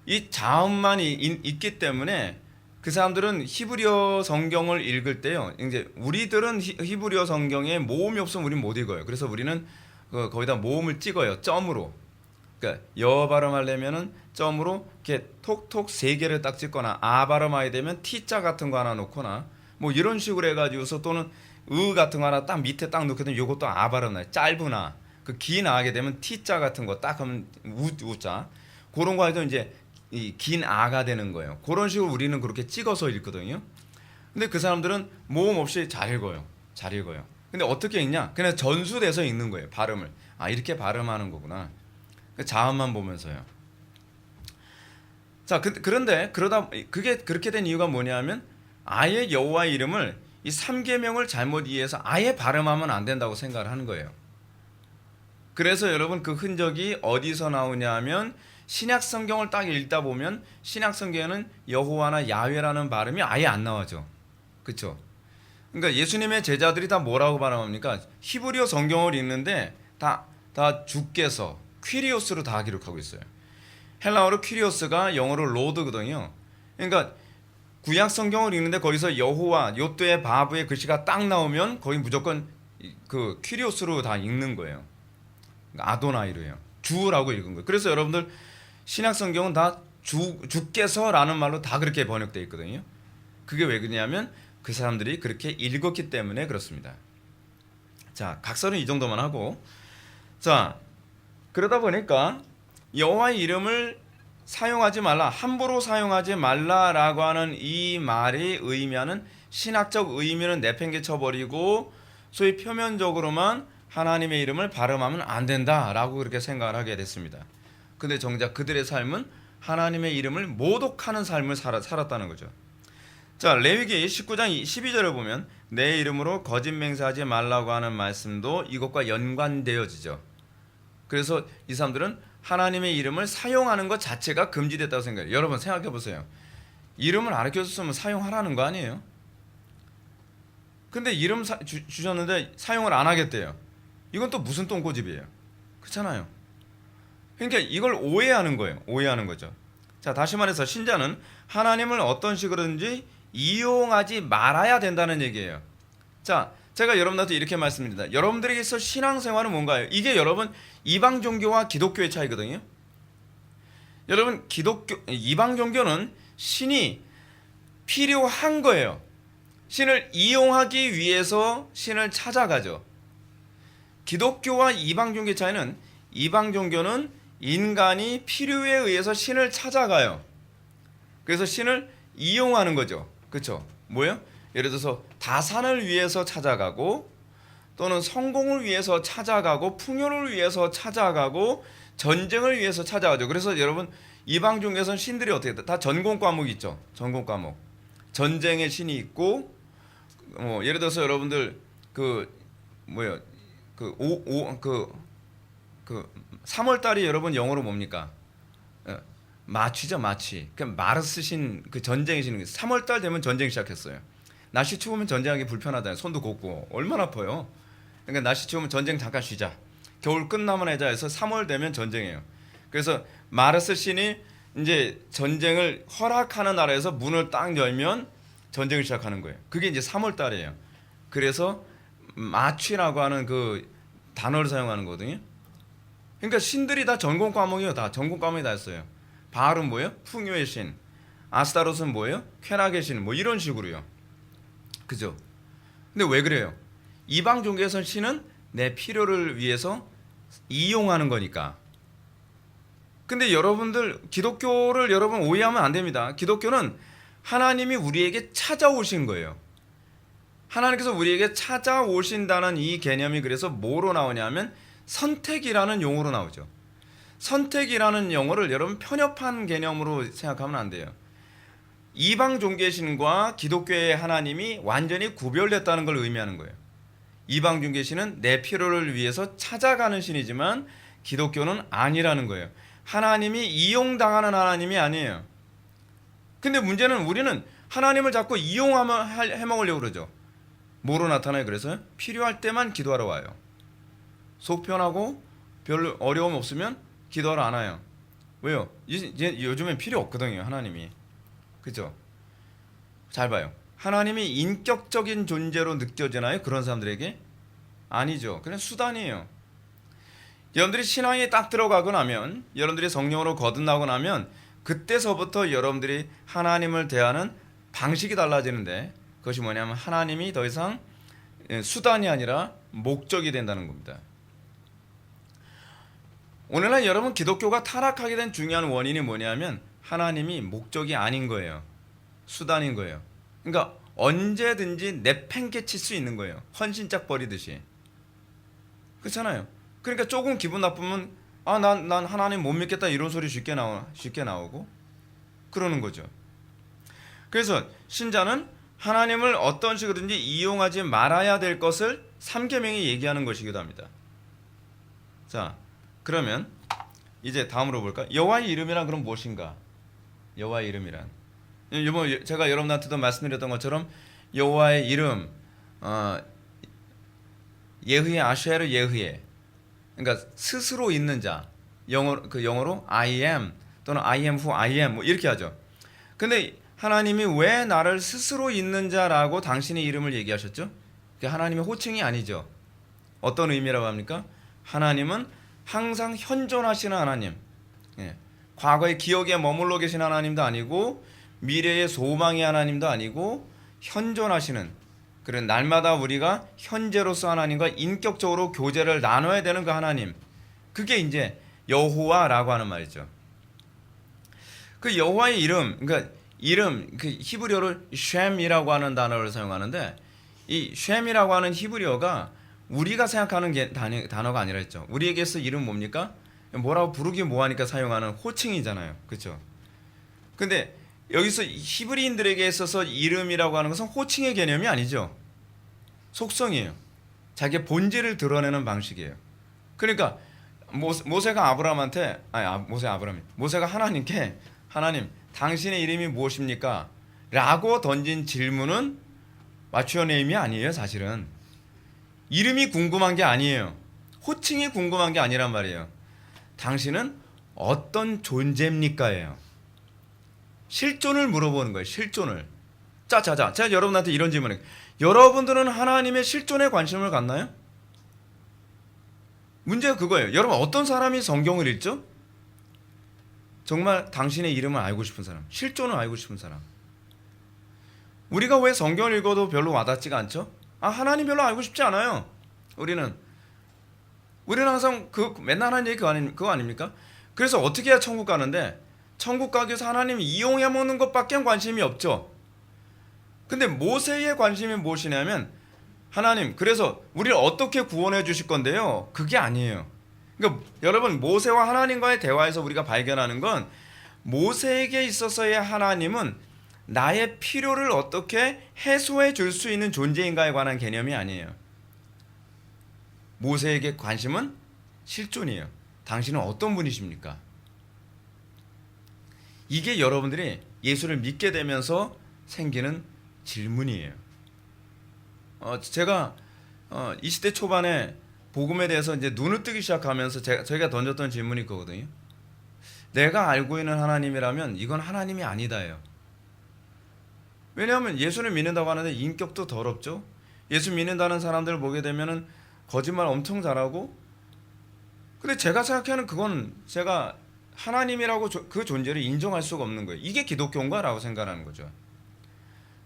이 자음만 있기 때문에 그 사람들은 히브리어 성경을 읽을 때요. 이제 우리들은 히브리어 성경에 모음이 없으면 우리는 못 읽어요. 그래서 우리는 거기다 모음을 찍어요. 점으로. 그러니까 여 발음하려면은 점으로 이렇게 톡톡 세 개를 딱 찍거나 아 발음하게 되면 T자 같은 거 하나 놓거나 뭐 이런 식으로 해가지고서 또는 의 같은 거 하나 딱 밑에 딱 넣게 되면 요것도 아 발음 짧으나 그 긴 아게 되면 T자 같은 거 딱 하면 우자 그런 거 해도 이제 이 긴 아가 되는 거예요. 그런 식으로 우리는 그렇게 찍어서 읽거든요. 근데 그 사람들은 모음 없이 잘 읽어요. 잘 읽어요. 근데 어떻게 읽냐? 그냥 전수돼서 읽는 거예요. 발음을. 아 이렇게 발음하는 거구나. 그 자음만 보면서요. 자 그런데 그러다 그게 그렇게 된 이유가 뭐냐면 아예 여호와의 이름을 이 3계명을 잘못 이해해서 아예 발음하면 안 된다고 생각을 하는 거예요. 그래서 여러분 그 흔적이 어디서 나오냐면 신약 성경을 딱 읽다 보면 신약 성경에는 여호와나 야훼라는 발음이 아예 안 나와죠. 그렇죠? 그러니까 예수님의 제자들이 다 뭐라고 발음합니까? 히브리어 성경을 읽는데 다 주께서 퀴리오스로 다 기록하고 있어요. 헬라어로 퀴리오스가 영어로 로드거든요. 그러니까 구약 성경을 읽는데 거기서 여호와 요트의 바브의 글씨가 딱 나오면 거기 무조건 그 퀴리오스로 다 읽는 거예요. 아도나이로요. 주라고 읽은 거예요. 그래서 여러분들 신약 성경은 다 주께서라는 말로 다 그렇게 번역되어 있거든요. 그게 왜 그러냐면 그 사람들이 그렇게 읽었기 때문에 그렇습니다. 자, 각설은 이 정도만 하고 자, 그러다 보니까 여호와의 이름을 사용하지 말라, 함부로 사용하지 말라라고 하는 이 말이 의미하는 신학적 의미는 내팽개쳐버리고 소위 표면적으로만 하나님의 이름을 발음하면 안 된다라고 그렇게 생각을 하게 됐습니다. 근데 정작 그들의 삶은 하나님의 이름을 모독하는 삶을 살았다는 거죠. 자, 레위기 19장 12절을 보면 내 이름으로 거짓 맹세하지 말라고 하는 말씀도 이것과 연관되어지죠. 그래서 이 사람들은 하나님의 이름을 사용하는 것 자체가 금지됐다고 생각해요. 여러분 생각해 보세요. 이름을 알려줬으면 사용하라는 거 아니에요? 근데 이름 주셨는데 사용을 안 하겠대요. 이건 또 무슨 똥꼬집이에요? 그렇잖아요. 그러니까 이걸 오해하는 거예요. 오해하는 거죠. 자, 다시 말해서 신자는 하나님을 어떤 식으로든지 이용하지 말아야 된다는 얘기예요. 자, 제가 여러분한테 이렇게 말씀드립니다. 여러분들에게서 신앙생활은 뭔가요? 이게 여러분 이방 종교와 기독교의 차이거든요. 여러분 이방 종교는 신이 필요한 거예요. 신을 이용하기 위해서 신을 찾아가죠. 기독교와 이방 종교의 차이는 이방 종교는 인간이 필요에 의해서 신을 찾아가요. 그래서 신을 이용하는 거죠. 그렇죠? 뭐예요? 예를 들어서 다산을 위해서 찾아가고 또는 성공을 위해서 찾아가고 풍요를 위해서 찾아가고 전쟁을 위해서 찾아가죠. 그래서 여러분 이방 종교에서는 신들이 어떻게 다 전공 과목이 있죠. 전공 과목. 전쟁의 신이 있고 예를 들어서 여러분들 그 3월 달이 여러분 영어로 뭡니까? 마취죠, 마취. 그 마르스 신, 그 전쟁의 신. 3월 달 되면 전쟁 시작했어요. 날씨 추우면 전쟁하기 불편하잖아요. 손도 곱고 얼마나 아파요. 그러니까 날씨 추우면 전쟁 잠깐 쉬자. 겨울 끝나면 하자 해서 3월 되면 전쟁이에요. 그래서 마르스 신이 이제 전쟁을 허락하는 나라에서 문을 딱 열면 전쟁을 시작하는 거예요. 그게 이제 3월 달이에요. 그래서 마취라고 하는 그 단어를 사용하는 거거든요. 그러니까 신들이 다 전공 과목이에요. 다 전공 과목이 다 있어요. 바알은 뭐예요? 풍요의 신. 아스타롯은 뭐예요? 쾌락의 신. 뭐 이런 식으로요. 그죠? 근데 왜 그래요? 이방 종교에서는 신은 내 필요를 위해서 이용하는 거니까. 근데 여러분들 기독교를 여러분 오해하면 안 됩니다. 기독교는 하나님이 우리에게 찾아오신 거예요. 하나님께서 우리에게 찾아오신다는 이 개념이 그래서 뭐로 나오냐면 선택이라는 용어로 나오죠. 선택이라는 용어를 여러분 편협한 개념으로 생각하면 안 돼요. 이방 종교의 신과 기독교의 하나님이 완전히 구별됐다는 걸 의미하는 거예요. 이방 종교의 신은 내 필요를 위해서 찾아가는 신이지만 기독교는 아니라는 거예요. 하나님이 이용당하는 하나님이 아니에요. 근데 문제는 우리는 하나님을 자꾸 이용하면 해먹으려고 그러죠. 뭐로 나타나요? 그래서 필요할 때만 기도하러 와요. 속 편하고 별로 어려움 없으면 기도하러 안 와요. 왜요? 이제 요즘엔 필요 없거든요. 하나님이. 그죠? 잘 봐요. 하나님이 인격적인 존재로 느껴지나요? 그런 사람들에게? 아니죠. 그냥 수단이에요. 여러분들이 신앙에 딱 들어가고 나면, 여러분들이 성령으로 거듭나고 나면 그때서부터 여러분들이 하나님을 대하는 방식이 달라지는데 그것이 뭐냐면 하나님이 더 이상 수단이 아니라 목적이 된다는 겁니다. 오늘날 여러분 기독교가 타락하게 된 중요한 원인이 뭐냐면 하나님이 목적이 아닌 거예요. 수단인 거예요. 그러니까 언제든지 내팽개칠 수 있는 거예요. 헌신짝 버리듯이. 그렇잖아요. 그러니까 조금 기분 나쁘면 난 하나님 못 믿겠다 이런 소리 쉽게 나오고 그러는 거죠. 그래서 신자는 하나님을 어떤 식으로든지 이용하지 말아야 될 것을 3계명이 얘기하는 것이기도 합니다. 자, 그러면 이제 다음으로 볼까? 여호와의 이름이란 그럼 무엇인가? 여호와의 이름이란 제가 여러분한테도 말씀드렸던 것처럼 여호와의 이름 예흐예 아쉐르 예흐예, 그러니까 스스로 있는 자, 영어로 I am 또는 I am who I am 뭐 이렇게 하죠. 근데 하나님이 왜 나를 스스로 있는 자라고 당신의 이름을 얘기하셨죠? 그게 하나님의 호칭이 아니죠. 어떤 의미라고 합니까? 하나님은 항상 현존하시는 하나님, 과거의 기억에 머물러 계신 하나님도 아니고 미래의 소망의 하나님도 아니고 현존하시는, 그런 날마다 우리가 현재로서 하나님과 인격적으로 교제를 나눠야 되는 그 하나님, 그게 이제 여호와라고 하는 말이죠. 그 여호와의 이름, 그러니까 이름, 그 히브리어를 쉔이라고 하는 단어를 사용하는데, 이 쉔이라고 하는 히브리어가 우리가 생각하는 단어가 아니라 했죠. 우리에게서 이름 뭡니까? 뭐라고 부르기 뭐하니까 사용하는 호칭이잖아요. 그렇죠? 근데 여기서 히브리인들에게 있어서 이름이라고 하는 것은 호칭의 개념이 아니죠. 속성이에요. 자기의 본질을 드러내는 방식이에요. 그러니까 모세가 하나님께 하나님 당신의 이름이 무엇입니까? 라고 던진 질문은 What's your name이 아니에요. 사실은 이름이 궁금한 게 아니에요. 호칭이 궁금한 게 아니란 말이에요. 당신은 어떤 존재입니까예요. 실존을 물어보는 거예요. 실존을. 자, 제가 여러분한테 이런 질문을 해요. 여러분들은 하나님의 실존에 관심을 갖나요? 문제가 그거예요. 여러분 어떤 사람이 성경을 읽죠? 정말 당신의 이름을 알고 싶은 사람, 실존을 알고 싶은 사람. 우리가 왜 성경을 읽어도 별로 와닿지가 않죠? 하나님 별로 알고 싶지 않아요. 우리는 항상 맨날 하는 얘기 그거 아닙니까? 그래서 어떻게 해야 천국 가는데, 천국 가기 위해서 하나님 이용해 먹는 것밖에 관심이 없죠. 근데 모세의 관심이 무엇이냐면, 하나님 그래서 우리를 어떻게 구원해 주실 건데요? 그게 아니에요. 그러니까 여러분, 모세와 하나님과의 대화에서 우리가 발견하는 건, 모세에게 있어서의 하나님은 나의 필요를 어떻게 해소해 줄 수 있는 존재인가에 관한 개념이 아니에요. 모세에게 관심은 실존이에요. 당신은 어떤 분이십니까? 이게 여러분들이 예수를 믿게 되면서 생기는 질문이에요. 제가 20대 초반에 복음에 대해서 이제 눈을 뜨기 시작하면서 저희가 던졌던 질문이 그거거든요. 내가 알고 있는 하나님이라면 이건 하나님이 아니다예요. 왜냐하면 예수를 믿는다고 하는데 인격도 더럽죠. 예수 믿는다는 사람들을 보게 되면은 거짓말 엄청 잘하고. 근데 제가 생각하는 그건 제가 하나님이라고 그 존재를 인정할 수가 없는 거예요. 이게 기독교인가라고 생각하는 거죠.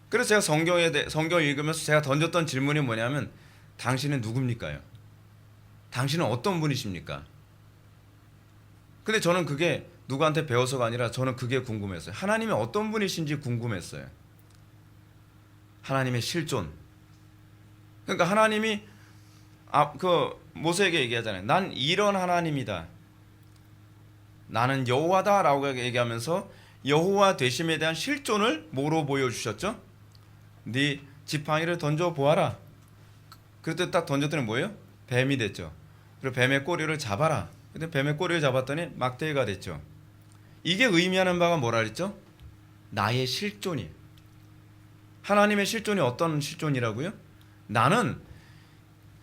그래서 제가 성경을 읽으면서 제가 던졌던 질문이 뭐냐면, 당신은 누굽니까요? 당신은 어떤 분이십니까? 근데 저는 그게 누구한테 배워서가 아니라 저는 그게 궁금했어요. 하나님이 어떤 분이신지 궁금했어요. 하나님의 실존. 그러니까 하나님이 모세에게 얘기하잖아요. 난 이런 하나님이다. 나는 여호와다라고 얘기하면서 여호와 되심에 대한 실존을 뭐로 보여주셨죠? 네 지팡이를 던져 보아라. 그랬더니 딱 던졌더니 뭐예요? 뱀이 됐죠. 그리고 뱀의 꼬리를 잡아라. 근데 뱀의 꼬리를 잡았더니 막대기가 됐죠. 이게 의미하는 바가 뭐라 그랬죠? 나의 실존이에요. 하나님의 실존이 어떤 실존이라고요? 나는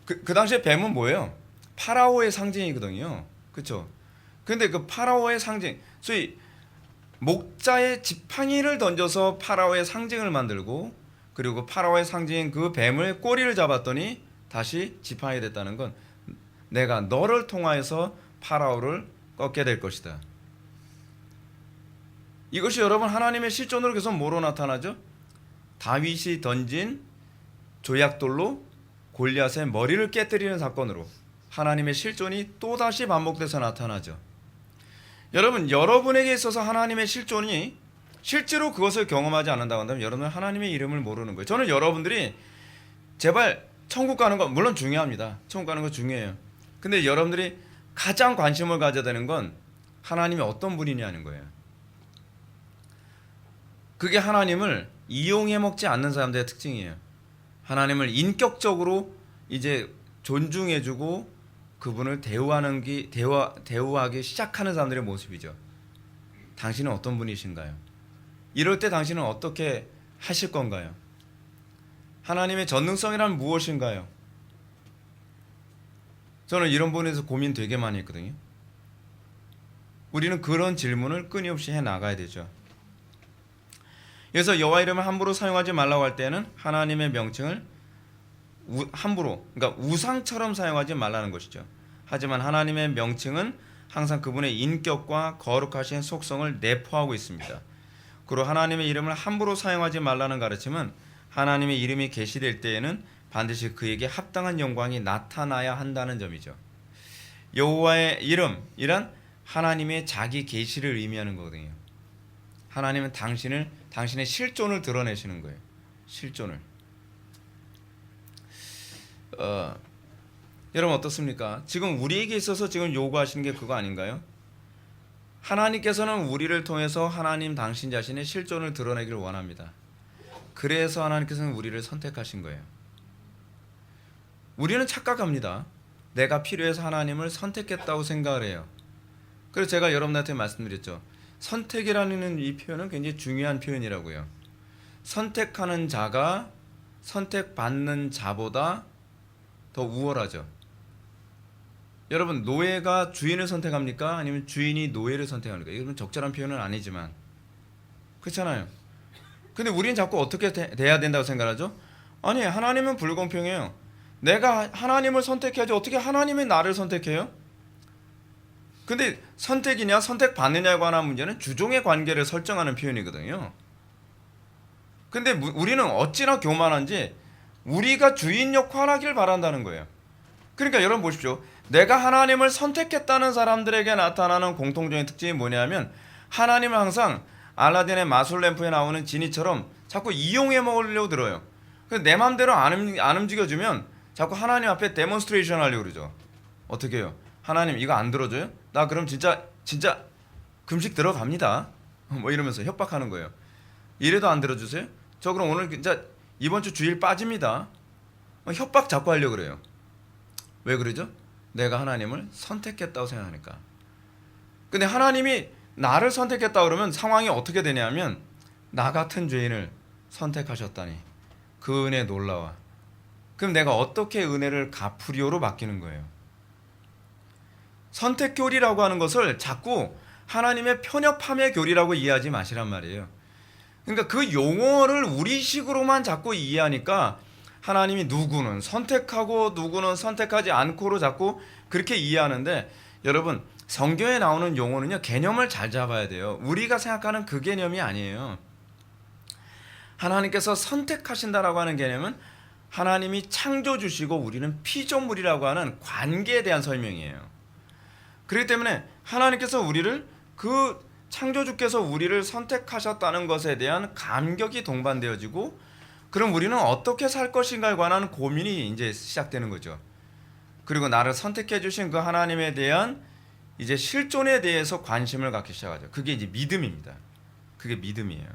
그 당시에 뱀은 뭐예요? 파라오의 상징이거든요. 그렇죠? 근데 그 파라오의 상징, 소위 목자의 지팡이를 던져서 파라오의 상징을 만들고, 그리고 파라오의 상징인 그 뱀을 꼬리를 잡았더니 다시 지팡이 됐다는 건, 내가 너를 통하여서 파라오를 꺾게 될 것이다. 이것이 여러분 하나님의 실존으로 계속 뭐로 나타나죠? 다윗이 던진 조약돌로 골리앗의 머리를 깨뜨리는 사건으로 하나님의 실존이 또다시 반복돼서 나타나죠. 여러분, 여러분에게 있어서 하나님의 실존이 실제로 그것을 경험하지 않는다고 한다면 여러분은 하나님의 이름을 모르는 거예요. 저는 여러분들이 제발 천국 가는 거 물론 중요합니다. 천국 가는 거 중요해요. 근데 여러분들이 가장 관심을 가져야 되는 건 하나님이 어떤 분이냐는 거예요. 그게 하나님을 이용해 먹지 않는 사람들의 특징이에요. 하나님을 인격적으로 이제 존중해주고 그분을 대우하기 시작하는 사람들의 모습이죠. 당신은 어떤 분이신가요? 이럴 때 당신은 어떻게 하실 건가요? 하나님의 전능성이란 무엇인가요? 저는 이런 부분에서 고민 되게 많이 했거든요. 우리는 그런 질문을 끊임없이 해 나가야 되죠. 그래서 여호와 이름을 함부로 사용하지 말라고 할 때는 하나님의 명칭을 함부로, 그러니까 우상처럼 사용하지 말라는 것이죠. 하지만 하나님의 명칭은 항상 그분의 인격과 거룩하신 속성을 내포하고 있습니다. 그리고 하나님의 이름을 함부로 사용하지 말라는 가르침은 하나님의 이름이 계시될 때에는 반드시 그에게 합당한 영광이 나타나야 한다는 점이죠. 여호와의 이름이란 하나님의 자기 계시를 의미하는 거거든요. 하나님은 당신의 실존을 드러내시는 거예요. 실존을. 여러분 어떻습니까? 지금 우리에게 있어서 지금 요구하시는 게 그거 아닌가요? 하나님께서는 우리를 통해서 하나님 당신 자신의 실존을 드러내기를 원합니다. 그래서 하나님께서는 우리를 선택하신 거예요. 우리는 착각합니다. 내가 필요해서 하나님을 선택했다고 생각을 해요. 그래서 제가 여러분한테 말씀드렸죠. 선택이라는 이 표현은 굉장히 중요한 표현이라고요. 선택하는 자가 선택받는 자보다 더 우월하죠. 여러분, 노예가 주인을 선택합니까? 아니면 주인이 노예를 선택합니까? 이건 적절한 표현은 아니지만 그렇잖아요. 근데 우리는 자꾸 어떻게 돼야 된다고 생각하죠? 아니, 하나님은 불공평해요. 내가 하나님을 선택해야지 어떻게 하나님이 나를 선택해요? 근데 선택이냐 선택받느냐에 관한 문제는 주종의 관계를 설정하는 표현이거든요. 근데 우리는 어찌나 교만한지 우리가 주인 역할을 하길 바란다는 거예요. 그러니까 여러분 보십시오. 내가 하나님을 선택했다는 사람들에게 나타나는 공통적인 특징이 뭐냐면 하나님을 항상 알라딘의 마술 램프에 나오는 지니처럼 자꾸 이용해 먹으려고 들어요. 내 마음대로 안 움직여주면 자꾸 하나님 앞에 데몬스트레이션 하려고 그러죠. 어떻게 해요? 하나님 이거 안 들어줘요? 나 그럼 진짜 금식 들어갑니다. 뭐 이러면서 협박하는 거예요. 이래도 안 들어주세요? 저 그럼 오늘 진짜 이번 주 주일 빠집니다. 협박 자꾸 하려고 그래요. 왜 그러죠? 내가 하나님을 선택했다고 생각하니까. 근데 하나님이 나를 선택했다 그러면 상황이 어떻게 되냐면 나 같은 죄인을 선택하셨다니 그 은혜 놀라워. 그럼 내가 어떻게 은혜를 갚으리오로 바뀌는 거예요. 선택교리라고 하는 것을 자꾸 하나님의 편협함의 교리라고 이해하지 마시란 말이에요. 그러니까 그 용어를 우리식으로만 자꾸 이해하니까 하나님이 누구는 선택하고 누구는 선택하지 않고로 자꾸 그렇게 이해하는데 여러분 성경에 나오는 용어는요 개념을 잘 잡아야 돼요. 우리가 생각하는 그 개념이 아니에요. 하나님께서 선택하신다라고 하는 개념은 하나님이 창조주시고 우리는 피조물이라고 하는 관계에 대한 설명이에요. 그렇기 때문에 하나님께서 우리를 그 창조주께서 우리를 선택하셨다는 것에 대한 감격이 동반되어지고 그럼 우리는 어떻게 살 것인가에 관한 고민이 이제 시작되는 거죠. 그리고 나를 선택해 주신 그 하나님에 대한 이제 실존에 대해서 관심을 갖기 시작하죠. 그게 이제 믿음입니다. 그게 믿음이에요.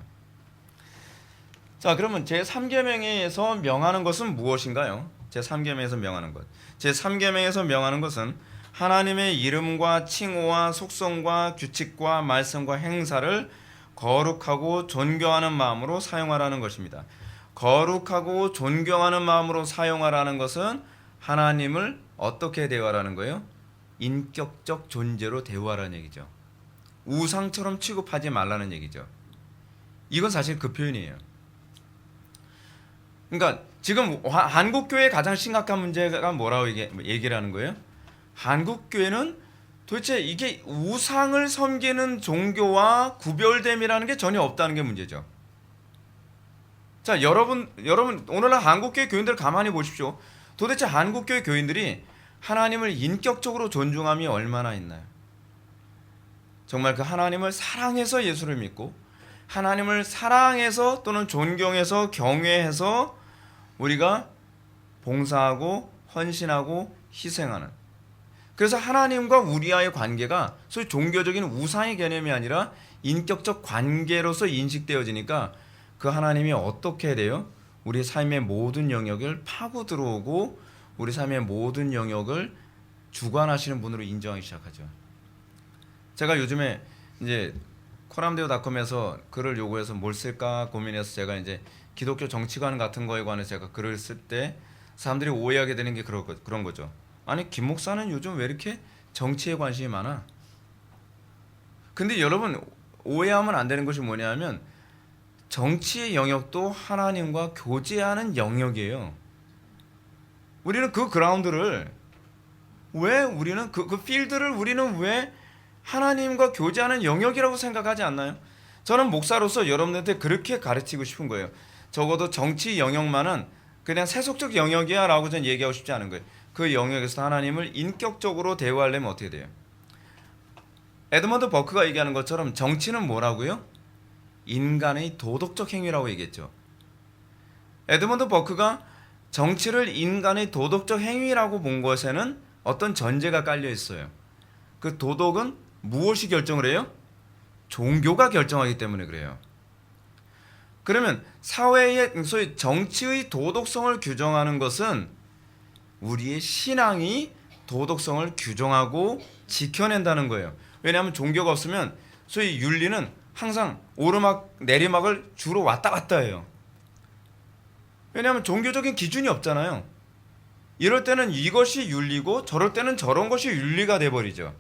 자, 그러면 제3계명에서 명하는 것은 무엇인가요? 제3계명에서 명하는 것. 제3계명에서 명하는 것은 하나님의 이름과 칭호와 속성과 규칙과 말씀과 행사를 거룩하고 존경하는 마음으로 사용하라는 것입니다. 거룩하고 존경하는 마음으로 사용하라는 것은 하나님을 어떻게 대우하라는 거예요? 인격적 존재로 대우하라는 얘기죠. 우상처럼 취급하지 말라는 얘기죠. 이건 사실 그 표현이에요. 그러니까 지금 한국교회의 가장 심각한 문제가 뭐라고 얘기를 하는 거예요? 한국교회는 도대체 이게 우상을 섬기는 종교와 구별됨이라는 게 전혀 없다는 게 문제죠. 자, 여러분 오늘날 한국교회 교인들 가만히 보십시오. 도대체 한국교회 교인들이 하나님을 인격적으로 존중함이 얼마나 있나요? 정말 그 하나님을 사랑해서 예수를 믿고 하나님을 사랑해서 또는 존경해서 경외해서 우리가 봉사하고 헌신하고 희생하는, 그래서 하나님과 우리와의 관계가 소위 종교적인 우상의 개념이 아니라 인격적 관계로서 인식되어지니까 그 하나님이 어떻게 돼요? 우리 삶의 모든 영역을 파고 들어오고 우리 삶의 모든 영역을 주관하시는 분으로 인정하기 시작하죠. 제가 요즘에 이제 코람데오닷컴에서 글을 요구해서 뭘 쓸까 고민해서 제가 이제 기독교 정치관 같은 거에 관해서 제가 글을 쓸 때 사람들이 오해하게 되는 게 그런 거죠. 아니, 김 목사는 요즘 왜 이렇게 정치에 관심이 많아? 근데 여러분, 오해하면 안 되는 것이 뭐냐면 정치의 영역도 하나님과 교제하는 영역이에요. 우리는 그 그라운드를 왜 우리는 그 필드를 우리는 왜 하나님과 교제하는 영역이라고 생각하지 않나요? 저는 목사로서 여러분들한테 그렇게 가르치고 싶은 거예요. 적어도 정치 영역만은 그냥 세속적 영역이야 라고 저는 얘기하고 싶지 않은 거예요. 그 영역에서 하나님을 인격적으로 대화하려면 어떻게 돼요? 에드먼드 버크가 얘기하는 것처럼 정치는 뭐라고요? 인간의 도덕적 행위라고 얘기했죠. 에드먼드 버크가 정치를 인간의 도덕적 행위라고 본 것에는 어떤 전제가 깔려 있어요. 그 도덕은 무엇이 결정을 해요? 종교가 결정하기 때문에 그래요. 그러면 사회의 소위 정치의 도덕성을 규정하는 것은 우리의 신앙이 도덕성을 규정하고 지켜낸다는 거예요. 왜냐하면 종교가 없으면 소위 윤리는 항상 오르막 내리막을 주로 왔다 갔다 해요. 왜냐하면 종교적인 기준이 없잖아요. 이럴 때는 이것이 윤리고 저럴 때는 저런 것이 윤리가 돼버리죠.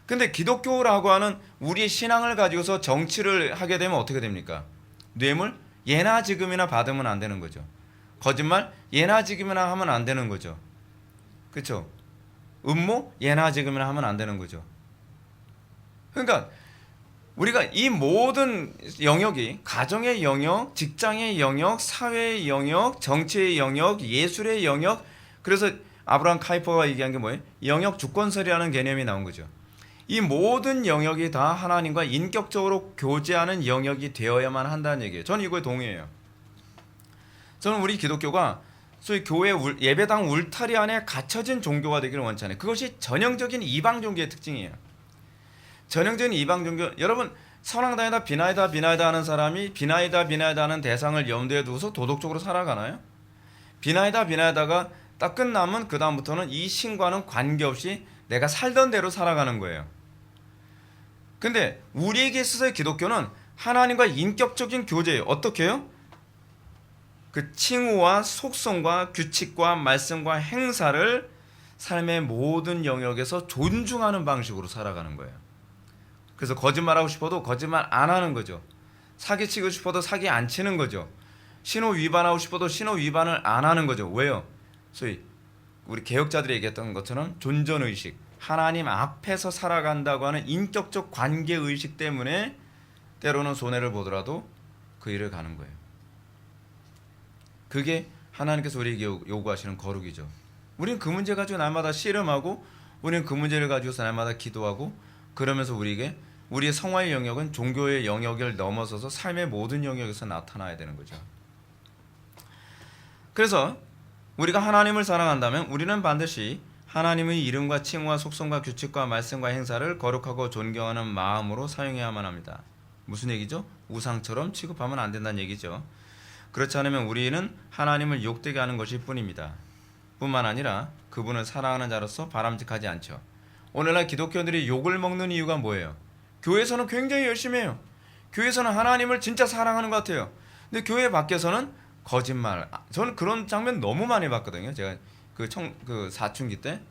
근데 기독교라고 하는 우리의 신앙을 가지고서 정치를 하게 되면 어떻게 됩니까? 뇌물? 예나 지금이나 받으면 안 되는 거죠. 거짓말? 예나 지금이나 하면 안 되는 거죠. 그렇죠? 음모? 예나 지금이나 하면 안 되는 거죠. 그러니까 우리가 이 모든 영역이 가정의 영역, 직장의 영역, 사회의 영역, 정치의 영역, 예술의 영역, 그래서 아브라함 카이퍼가 얘기한 게 뭐예요? 영역 주권설이라는 개념이 나온 거죠. 이 모든 영역이 다 하나님과 인격적으로 교제하는 영역이 되어야만 한다는 얘기예요. 저는 이거에 동의해요. 저는 우리 기독교가 소위 교회 예배당 울타리 안에 갇혀진 종교가 되기를 원치 않아요. 그것이 전형적인 이방 종교의 특징이에요. 전형적인 이방 종교, 여러분 선왕당에다 비나이다 하는 사람이 비나이다 하는 대상을 염두에 두고서 도덕적으로 살아가나요? 비나이다가 딱 끝나면 그 다음부터는 이 신과는 관계없이 내가 살던 대로 살아가는 거예요. 근데 우리에게 있어서의 기독교는 하나님과 인격적인 교제예요. 어떻게 해요? 그 칭호와 속성과 규칙과 말씀과 행사를 삶의 모든 영역에서 존중하는 방식으로 살아가는 거예요. 그래서 거짓말하고 싶어도 거짓말 안 하는 거죠. 사기치고 싶어도 사기 안 치는 거죠. 신호 위반하고 싶어도 신호 위반을 안 하는 거죠. 왜요? 소위 우리 개혁자들이 얘기했던 것처럼 존전의식, 하나님 앞에서 살아간다고 하는 인격적 관계의식 때문에 때로는 손해를 보더라도 그 일을 가는 거예요. 그게 하나님께서 우리에게 요구하시는 거룩이죠. 우리는 그 문제 가지고 날마다 씨름하고 우리는 그 문제를 가지고서 날마다 기도하고 그러면서 우리에게 우리의 성화의 영역은 종교의 영역을 넘어서서 삶의 모든 영역에서 나타나야 되는 거죠. 그래서 우리가 하나님을 사랑한다면 우리는 반드시 하나님의 이름과 칭호와 속성과 규칙과 말씀과 행사를 거룩하고 존경하는 마음으로 사용해야만 합니다. 무슨 얘기죠? 우상처럼 취급하면 안 된다는 얘기죠. 그렇지 않으면 우리는 하나님을 욕되게 하는 것일 뿐입니다. 뿐만 아니라 그분을 사랑하는 자로서 바람직하지 않죠. 오늘날 기독교인들이 욕을 먹는 이유가 뭐예요? 교회에서는 굉장히 열심히 해요. 교회에서는 하나님을 진짜 사랑하는 것 같아요. 근데 교회 밖에서는 거짓말. 저는 그런 장면 너무 많이 봤거든요. 제가 그 사춘기 때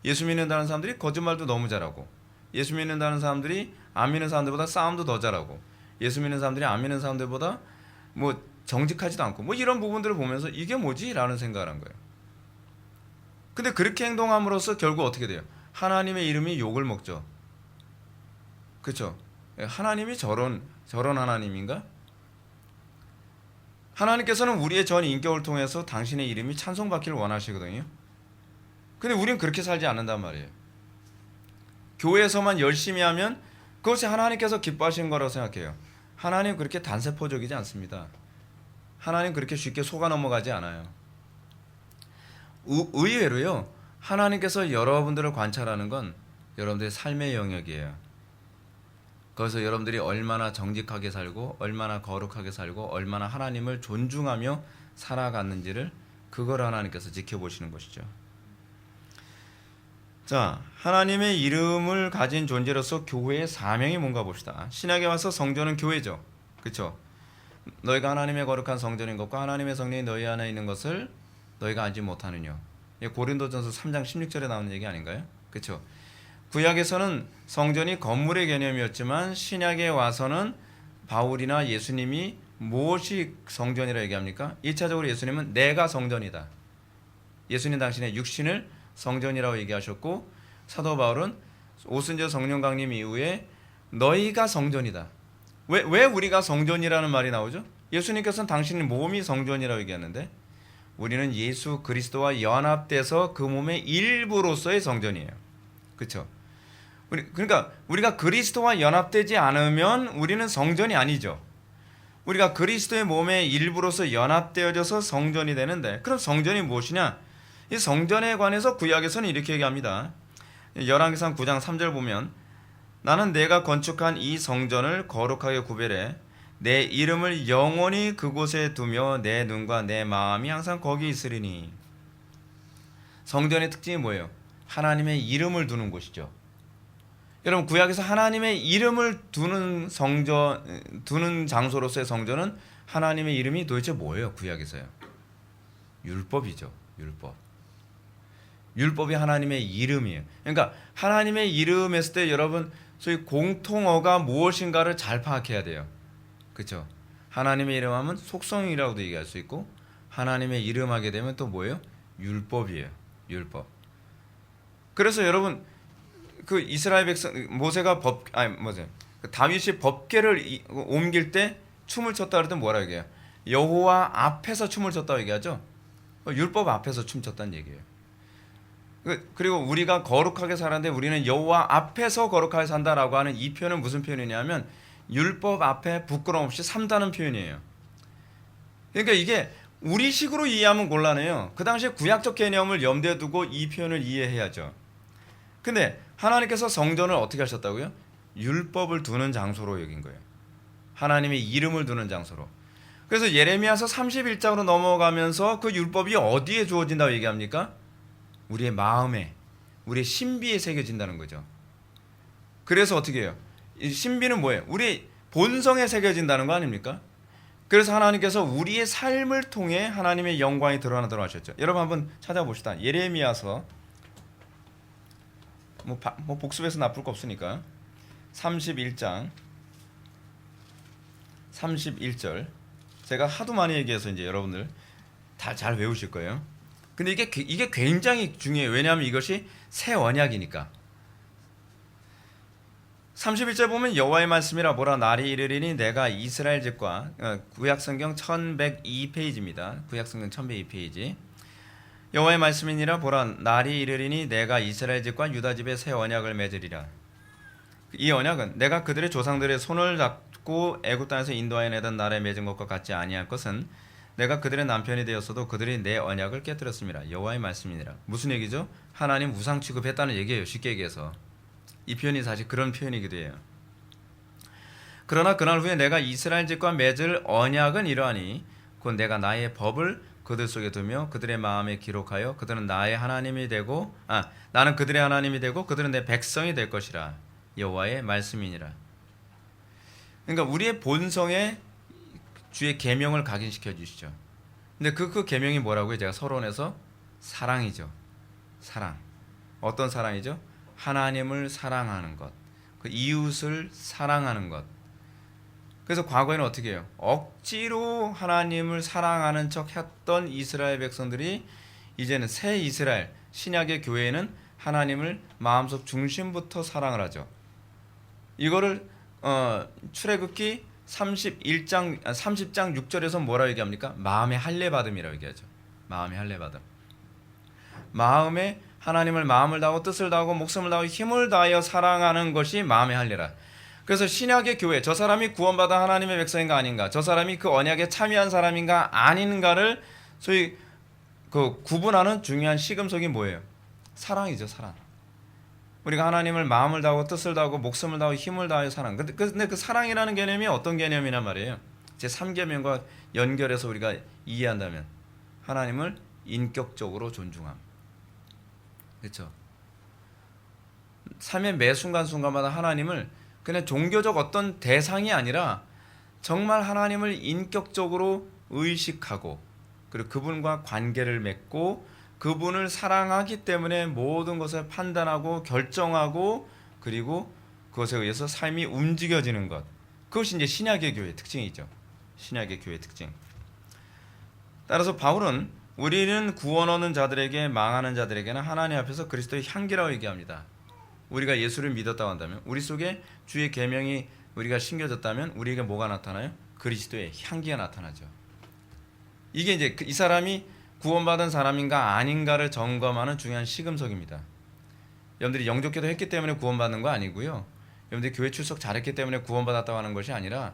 예수 믿는다는 사람들이 거짓말도 너무 잘하고, 예수 믿는다는 사람들이 안 믿는 사람들보다 싸움도 더 잘하고, 예수 믿는 사람들이 안 믿는 사람들보다 뭐 정직하지도 않고, 뭐 이런 부분들을 보면서 이게 뭐지? 라는 생각을 한 거예요. 근데 그렇게 행동함으로써 결국 어떻게 돼요? 하나님의 이름이 욕을 먹죠. 그렇죠? 하나님이 저런 하나님인가? 하나님께서는 우리의 전 인격을 통해서 당신의 이름이 찬송받기를 원하시거든요. 근데 우리는 그렇게 살지 않는단 말이에요. 교회에서만 열심히 하면 그것이 하나님께서 기뻐하시는 거라고 생각해요. 하나님 그렇게 단세포적이지 않습니다. 하나님 그렇게 쉽게 속아 넘어가지 않아요. 의외로요, 하나님께서 여러분들을 관찰하는 건 여러분들의 삶의 영역이에요. 거기서 여러분들이 얼마나 정직하게 살고 얼마나 거룩하게 살고 얼마나 하나님을 존중하며 살아갔는지를 그걸 하나님께서 지켜보시는 것이죠. 자, 하나님의 이름을 가진 존재로서 교회의 사명이 뭔가 봅시다. 신약에 와서 성전은 교회죠. 그렇죠? 너희가 하나님의 거룩한 성전인 것과 하나님의 성령이 너희 안에 있는 것을 너희가 알지 못하느냐. 고린도전서 3장 16절에 나오는 얘기 아닌가요? 그렇죠? 구약에서는 성전이 건물의 개념이었지만 신약에 와서는 바울이나 예수님이 무엇이 성전이라 얘기합니까? 1차적으로 예수님은 내가 성전이다. 예수님 당신의 육신을 성전이라고 얘기하셨고, 사도 바울은 오순절 성령 강림 이후에 너희가 성전이다. 왜 우리가 성전이라는 말이 나오죠? 예수님께서는 당신의 몸이 성전이라고 얘기하는데 우리는 예수 그리스도와 연합돼서 그 몸의 일부로서의 성전이에요. 그렇죠? 그러니까 우리가 그리스도와 연합되지 않으면 우리는 성전이 아니죠. 우리가 그리스도의 몸의 일부로서 연합되어져서 성전이 되는데, 그럼 성전이 무엇이냐? 이 성전에 관해서 구약에서는 이렇게 얘기합니다. 열왕기상 9장 3절 보면 나는 내가 건축한 이 성전을 거룩하게 구별해 내 이름을 영원히 그곳에 두며 내 눈과 내 마음이 항상 거기 있으리니. 성전의 특징이 뭐예요? 하나님의 이름을 두는 곳이죠. 여러분, 구약에서 하나님의 이름을 두는 장소로서의 성전은 하나님의 이름이 도대체 뭐예요? 구약에서요. 율법이죠. 율법이 하나님의 이름이에요. 그러니까 하나님의 이름 했을 때 여러분 소위 공통어가 무엇인가를 잘 파악해야 돼요. 그렇죠? 하나님의 이름 하면 속성이라고도 얘기할 수 있고, 하나님의 이름 하게 되면 또 뭐예요? 율법이에요. 율법. 그래서 여러분 그 이스라엘 백성 모세가 다윗이 법궤를 옮길 때 춤을 췄다 그럴 때 뭐라 얘기해요? 여호와 앞에서 춤을 췄다고 얘기하죠. 율법 앞에서 춤췄다는 얘기예요. 그리고 우리가 거룩하게 살았는데 우리는 여호와 앞에서 거룩하게 산다라고 하는 이 표현은 무슨 표현이냐면 율법 앞에 부끄럼 없이 산다는 표현이에요. 그러니까 이게 우리식으로 이해하면 곤란해요. 그 당시에 구약적 개념을 염두에 두고 이 표현을 이해해야죠. 근데 하나님께서 성전을 어떻게 하셨다고요? 율법을 두는 장소로 여긴 거예요. 하나님의 이름을 두는 장소로. 그래서 예레미야서 31장으로 넘어가면서 그 율법이 어디에 주어진다고 얘기합니까? 우리의 마음에, 우리의 신비에 새겨진다는 거죠. 그래서 어떻게 해요? 이 신비는 뭐예요? 우리 본성에 새겨진다는 거 아닙니까? 그래서 하나님께서 우리의 삶을 통해 하나님의 영광이 드러나도록 하셨죠. 여러분 한번 찾아봅시다. 예레미야서 뭐 복습해서 나쁠 거 없으니까 31장 31절. 제가 하도 많이 얘기해서 이제 여러분들 다 잘 외우실 거예요. 근데 이게 굉장히 중요해요. 왜냐하면 이것이 새 언약이니까. 31절 보면 여호와의 말씀이라 보라 날이 이르리니 내가 이스라엘 집과 구약성경 1102페이지입니다. 구약성경 1102페이지. 여호와의 말씀이니라 보라 날이 이르리니 내가 이스라엘 집과 유다 집에 새 언약을 맺으리라. 이 언약은 내가 그들의 조상들의 손을 잡고 애굽 땅에서 인도하여 내던 날에 맺은 것과 같지 아니할 것은 내가 그들의 남편이 되었어도 그들이 내 언약을 깨뜨렸습니다. 여호와의 말씀이니라. 무슨 얘기죠? 하나님 우상 취급했다는 얘기예요. 쉽게 얘기해서. 이 표현이 사실 그런 표현이기도 해요. 그러나 그날 후에 내가 이스라엘 집과 맺을 언약은 이러하니 곧 내가 나의 법을 그들 속에 두며 그들의 마음에 기록하여 그들은 나의 하나님이 되고 나는 그들의 하나님이 되고 그들은 내 백성이 될 것이라. 여호와의 말씀이니라. 그러니까 우리의 본성에 주의 계명을 각인시켜 주시죠. 근데 그 계명이 뭐라고요? 제가 서론에서 사랑이죠. 사랑. 어떤 사랑이죠? 하나님을 사랑하는 것. 그 이웃을 사랑하는 것. 그래서 과거에는 어떻게 해요? 억지로 하나님을 사랑하는 척 했던 이스라엘 백성들이 이제는 새 이스라엘, 신약의 교회에는 하나님을 마음속 중심부터 사랑을 하죠. 이거를 출애굽기 30장 6절에서 뭐라고 얘기합니까? 마음의 할례 받음이라고 얘기하죠. 마음의 할례 받음. 마음에 하나님을 마음을 다하고 뜻을 다하고 목숨을 다하고 힘을 다하여 사랑하는 것이 마음의 할례라. 그래서 신약의 교회, 저 사람이 구원받아 하나님의 백성인가 아닌가, 저 사람이 그 언약에 참여한 사람인가 아닌가를 소위 그 구분하는 중요한 시금석이 뭐예요? 사랑이죠, 사랑. 우리가 하나님을 마음을 다하고 뜻을 다하고 목숨을 다하고 힘을 다하여 사랑. 근데 그 사랑이라는 개념이 어떤 개념이란 말이에요? 제 3계명과 연결해서 우리가 이해한다면 하나님을 인격적으로 존중함. 그렇죠? 삶의 매 순간순간마다 하나님을 그냥 종교적 어떤 대상이 아니라 정말 하나님을 인격적으로 의식하고 그리고 그분과 관계를 맺고 그분을 사랑하기 때문에 모든 것을 판단하고 결정하고 그리고 그것에 의해서 삶이 움직여지는 것. 그것이 이제 신약의 교회의 특징이죠. 신약의 교회의 특징. 따라서 바울은 우리는 구원 얻는 자들에게 망하는 자들에게는 하나님 앞에서 그리스도의 향기라고 얘기합니다. 우리가 예수를 믿었다고 한다면 우리 속에 주의 계명이 우리가 심겨졌다면 우리에게 뭐가 나타나요? 그리스도의 향기가 나타나죠. 이게 이제 이 사람이 구원받은 사람인가 아닌가를 점검하는 중요한 시금석입니다. 여러분들이 영접기도 했기 때문에 구원받는 거 아니고요. 여러분들이 교회 출석 잘했기 때문에 구원받았다고 하는 것이 아니라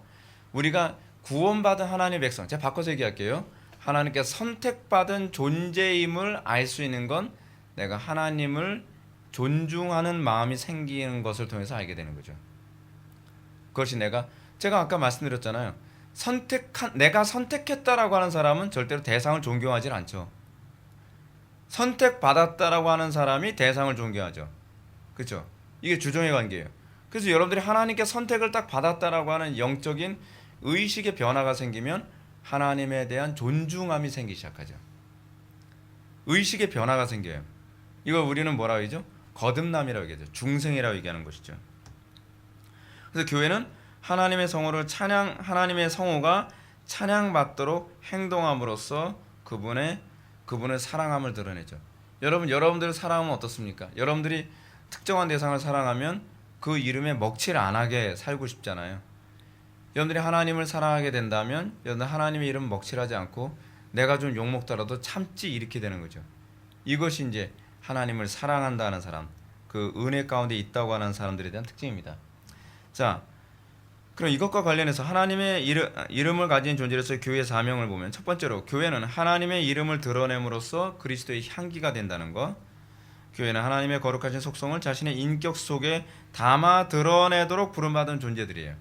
우리가 구원받은 하나님의 백성, 제가 바꿔서 얘기할게요. 하나님께서 선택받은 존재임을 알 수 있는 건 내가 하나님을 존중하는 마음이 생기는 것을 통해서 알게 되는 거죠. 그것이 제가 아까 말씀드렸잖아요. 내가 선택했다라고 하는 사람은 절대로 대상을 존경하지 않죠. 선택받았다라고 하는 사람이 대상을 존경하죠. 그렇죠? 이게 주종의 관계예요. 그래서 여러분들이 하나님께 선택을 딱 받았다라고 하는 영적인 의식의 변화가 생기면 하나님에 대한 존중함이 생기기 시작하죠. 의식의 변화가 생겨요. 이걸 우리는 뭐라고 하죠? 거듭남이라고 얘기하죠. 중생이라고 얘기하는 것이죠. 그래서 교회는 하나님의 성호가 찬양받도록 행동함으로써 그분을 사랑함을 드러내죠. 여러분들을 사랑하면 어떻습니까? 여러분들이 특정한 대상을 사랑하면 그 이름에 먹칠 안 하게 살고 싶잖아요. 여러분들이 하나님을 사랑하게 된다면 여러분들 하나님의 이름 먹칠하지 않고 내가 좀 욕먹더라도 참지 이렇게 되는 거죠. 이것이 이제 하나님을 사랑한다는 사람, 그 은혜 가운데 있다고 하는 사람들에 대한 특징입니다. 자, 그럼 이것과 관련해서 하나님의 이름을 가진 존재로서의 교회의 사명을 보면 첫 번째로 교회는 하나님의 이름을 드러냄으로써 그리스도의 향기가 된다는 것. 교회는 하나님의 거룩하신 속성을 자신의 인격 속에 담아 드러내도록 부름받은 존재들이에요.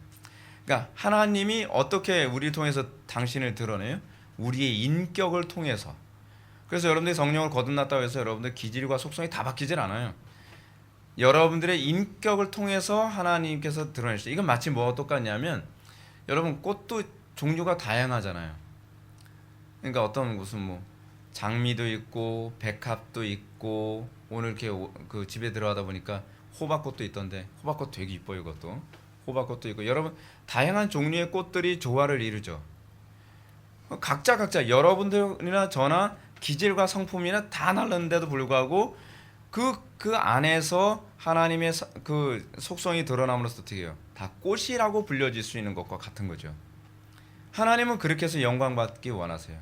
그러니까 하나님이 어떻게 우리를 통해서 당신을 드러내요? 우리의 인격을 통해서. 그래서 여러분들이 성령을 거듭났다고 해서 여러분들 기질과 속성이 다 바뀌질 않아요. 여러분들의 인격을 통해서 하나님께서 드러내시죠. 이건 마치 뭐가 똑같냐면 여러분 꽃도 종류가 다양하잖아요. 그러니까 어떤 무슨 장미도 있고 백합도 있고 오늘 이렇게 그 집에 들어가다 보니까 호박꽃도 있던데 호박꽃 되게 이뻐요. 이것도 호박꽃도 있고 여러분 다양한 종류의 꽃들이 조화를 이루죠. 각자 여러분들이나 저나 기질과 성품이나 다 다른데도 불구하고 그 안에서 하나님의 그 속성이 드러남으로써 어떻게 해요? 다 꽃이라고 불려질 수 있는 것과 같은 거죠. 하나님은 그렇게 해서 영광받기 원하세요.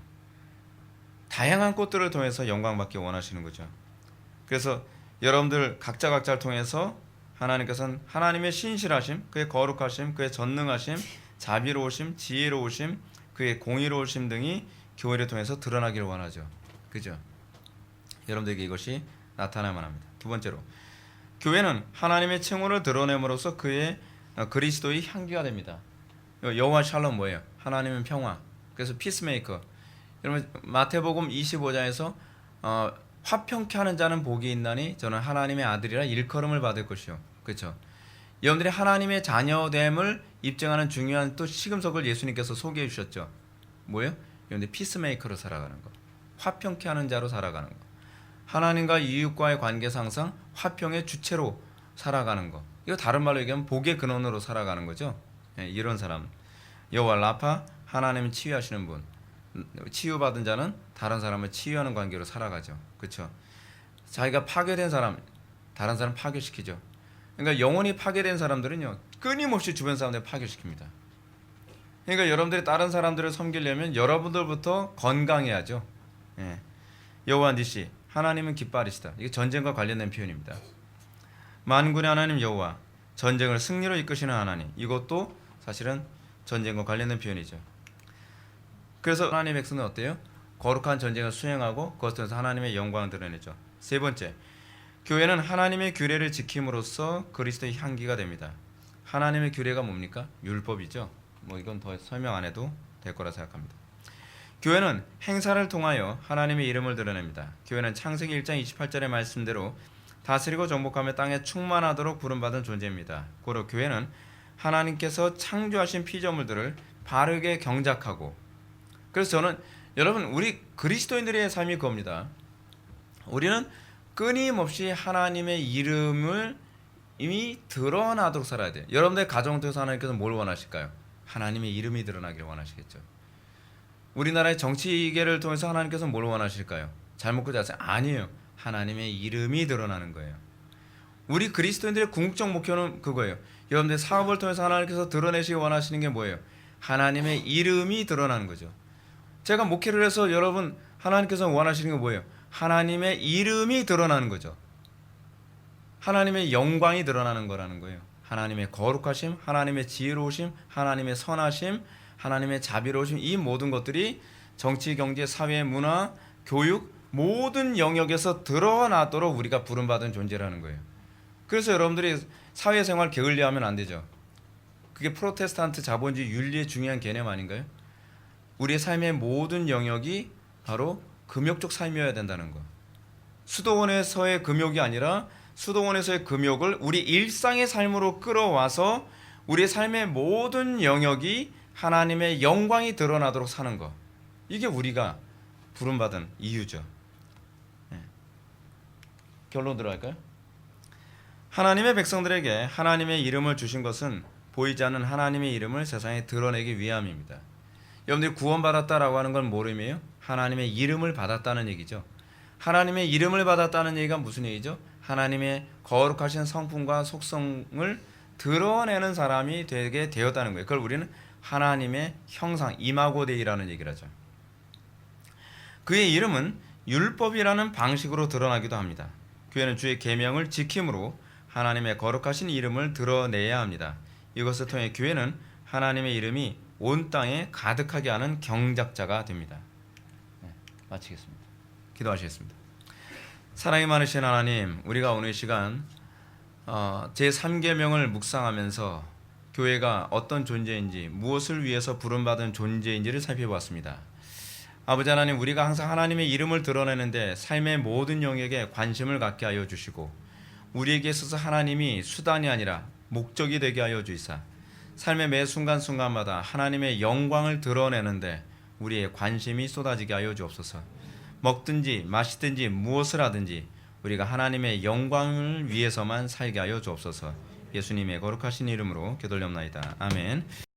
다양한 꽃들을 통해서 영광받기 원하시는 거죠. 그래서 여러분들 각자를 통해서 하나님께서는 하나님의 신실하심, 그의 거룩하심, 그의 전능하심, 자비로우심, 지혜로우심, 그의 공의로우심 등이 교회를 통해서 드러나기를 원하죠. 그죠? 여러분들에게 이것이 나타나야만 합니다. 두 번째로 교회는 하나님의 칭호를 드러냄으로써 그의 그리스도의 향기가 됩니다. 여호와 샬롬 뭐예요? 하나님은 평화. 그래서 피스메이커. 여러분 마태복음 25장에서 화평케 하는 자는 복이 있나니 저는 하나님의 아들이라 일컬음을 받을 것이요. 그렇죠? 여러분들이 하나님의 자녀됨을 입증하는 중요한 또 시금석을 예수님께서 소개해 주셨죠. 뭐예요? 여러분들 피스메이커로 살아가는 거. 화평케 하는 자로 살아가는 거. 하나님과 이웃과의 관계상상 화평의 주체로 살아가는 거. 이거 다른 말로 얘기하면 복의 근원으로 살아가는 거죠. 이런 사람. 여호와 라파, 하나님을 치유하시는 분. 치유받은 자는 다른 사람을 치유하는 관계로 살아가죠. 그렇죠? 자기가 파괴된 사람, 다른 사람 파괴시키죠. 그러니까 영혼이 파괴된 사람들은요 끊임없이 주변 사람들 파괴시킵니다. 그러니까 여러분들이 다른 사람들을 섬기려면 여러분들부터 건강해야죠. 예. 여호와 니시, 하나님은 깃발이시다. 이게 전쟁과 관련된 표현입니다. 만군의 하나님 여호와, 전쟁을 승리로 이끄시는 하나님. 이것도 사실은 전쟁과 관련된 표현이죠. 그래서 하나님의 백성은 어때요? 거룩한 전쟁을 수행하고 그것을 통해서 하나님의 영광을 드러내죠. 세 번째, 교회는 하나님의 규례를 지킴으로써 그리스도의 향기가 됩니다. 하나님의 규례가 뭡니까? 율법이죠. 이건 더 설명 안 해도 될 거라 생각합니다. 교회는 행사를 통하여 하나님의 이름을 드러냅니다. 교회는 창세기 1장 28절의 말씀대로 다스리고 정복하며 땅에 충만하도록 부름받은 존재입니다. 고로 교회는 하나님께서 창조하신 피조물들을 바르게 경작하고, 그래서 저는 여러분 우리 그리스도인들의 삶이 그겁니다. 우리는 끊임없이 하나님의 이름을 이미 드러나도록 살아야 돼요. 여러분들의 가정 통해서 하나님께서 뭘 원하실까요? 하나님의 이름이 드러나기를 원하시겠죠. 우리나라의 정치계를 통해서 하나님께서 뭘 원하실까요? 잘못 그자세요? 아니에요. 하나님의 이름이 드러나는 거예요. 우리 그리스도인들의 궁극적 목표는 그거예요. 여러분들 사업을 통해서 하나님께서 드러내시기 원하시는 게 뭐예요? 하나님의 이름이 드러나는 거죠. 제가 목회를 해서 여러분 하나님께서 원하시는 게 뭐예요? 하나님의 이름이 드러나는 거죠. 하나님의 영광이 드러나는 거라는 거예요. 하나님의 거룩하심, 하나님의 지혜로우심, 하나님의 선하심, 하나님의 자비로우심, 이 모든 것들이 정치, 경제, 사회, 문화, 교육 모든 영역에서 드러나도록 우리가 부름받은 존재라는 거예요. 그래서 여러분들이 사회생활 게을리하면 안 되죠. 그게 프로테스탄트 자본주의 윤리의 중요한 개념 아닌가요? 우리의 삶의 모든 영역이 바로 금욕적 삶이어야 된다는 거. 수도원에서의 금욕이 아니라 수도원에서의 금욕을 우리 일상의 삶으로 끌어와서 우리의 삶의 모든 영역이 하나님의 영광이 드러나도록 사는 거. 이게 우리가 부름받은 이유죠. 결론 들어갈까요? 하나님의 백성들에게 하나님의 이름을 주신 것은 보이지 않는 하나님의 이름을 세상에 드러내기 위함입니다. 여러분들이 구원받았다라고 하는 건 뭘 의미해요? 하나님의 이름을 받았다는 얘기죠. 하나님의 이름을 받았다는 얘기가 무슨 얘기죠? 하나님의 거룩하신 성품과 속성을 드러내는 사람이 되게 되었다는 거예요. 그걸 우리는 하나님의 형상, 이마고 데이라는 얘기를 하죠. 그의 이름은 율법이라는 방식으로 드러나기도 합니다. 교회는 주의 계명을 지킴으로 하나님의 거룩하신 이름을 드러내야 합니다. 이것을 통해 교회는 하나님의 이름이 온 땅에 가득하게 하는 경작자가 됩니다. 마치겠습니다. 기도하시겠습니다. 사랑이 많으신 하나님, 우리가 오늘 시간 제3계명을 묵상하면서 교회가 어떤 존재인지, 무엇을 위해서 부름받은 존재인지를 살펴보았습니다. 아버지 하나님, 우리가 항상 하나님의 이름을 드러내는데 삶의 모든 영역에 관심을 갖게 하여 주시고, 우리에게 있어서 하나님이 수단이 아니라 목적이 되게 하여 주시사 삶의 매 순간순간마다 하나님의 영광을 드러내는데 우리의 관심이 쏟아지게 하여 주옵소서. 먹든지 마시든지 무엇을 하든지 우리가 하나님의 영광을 위해서만 살게 하여 주옵소서. 예수님의 거룩하신 이름으로 기도드립나이다. 아멘.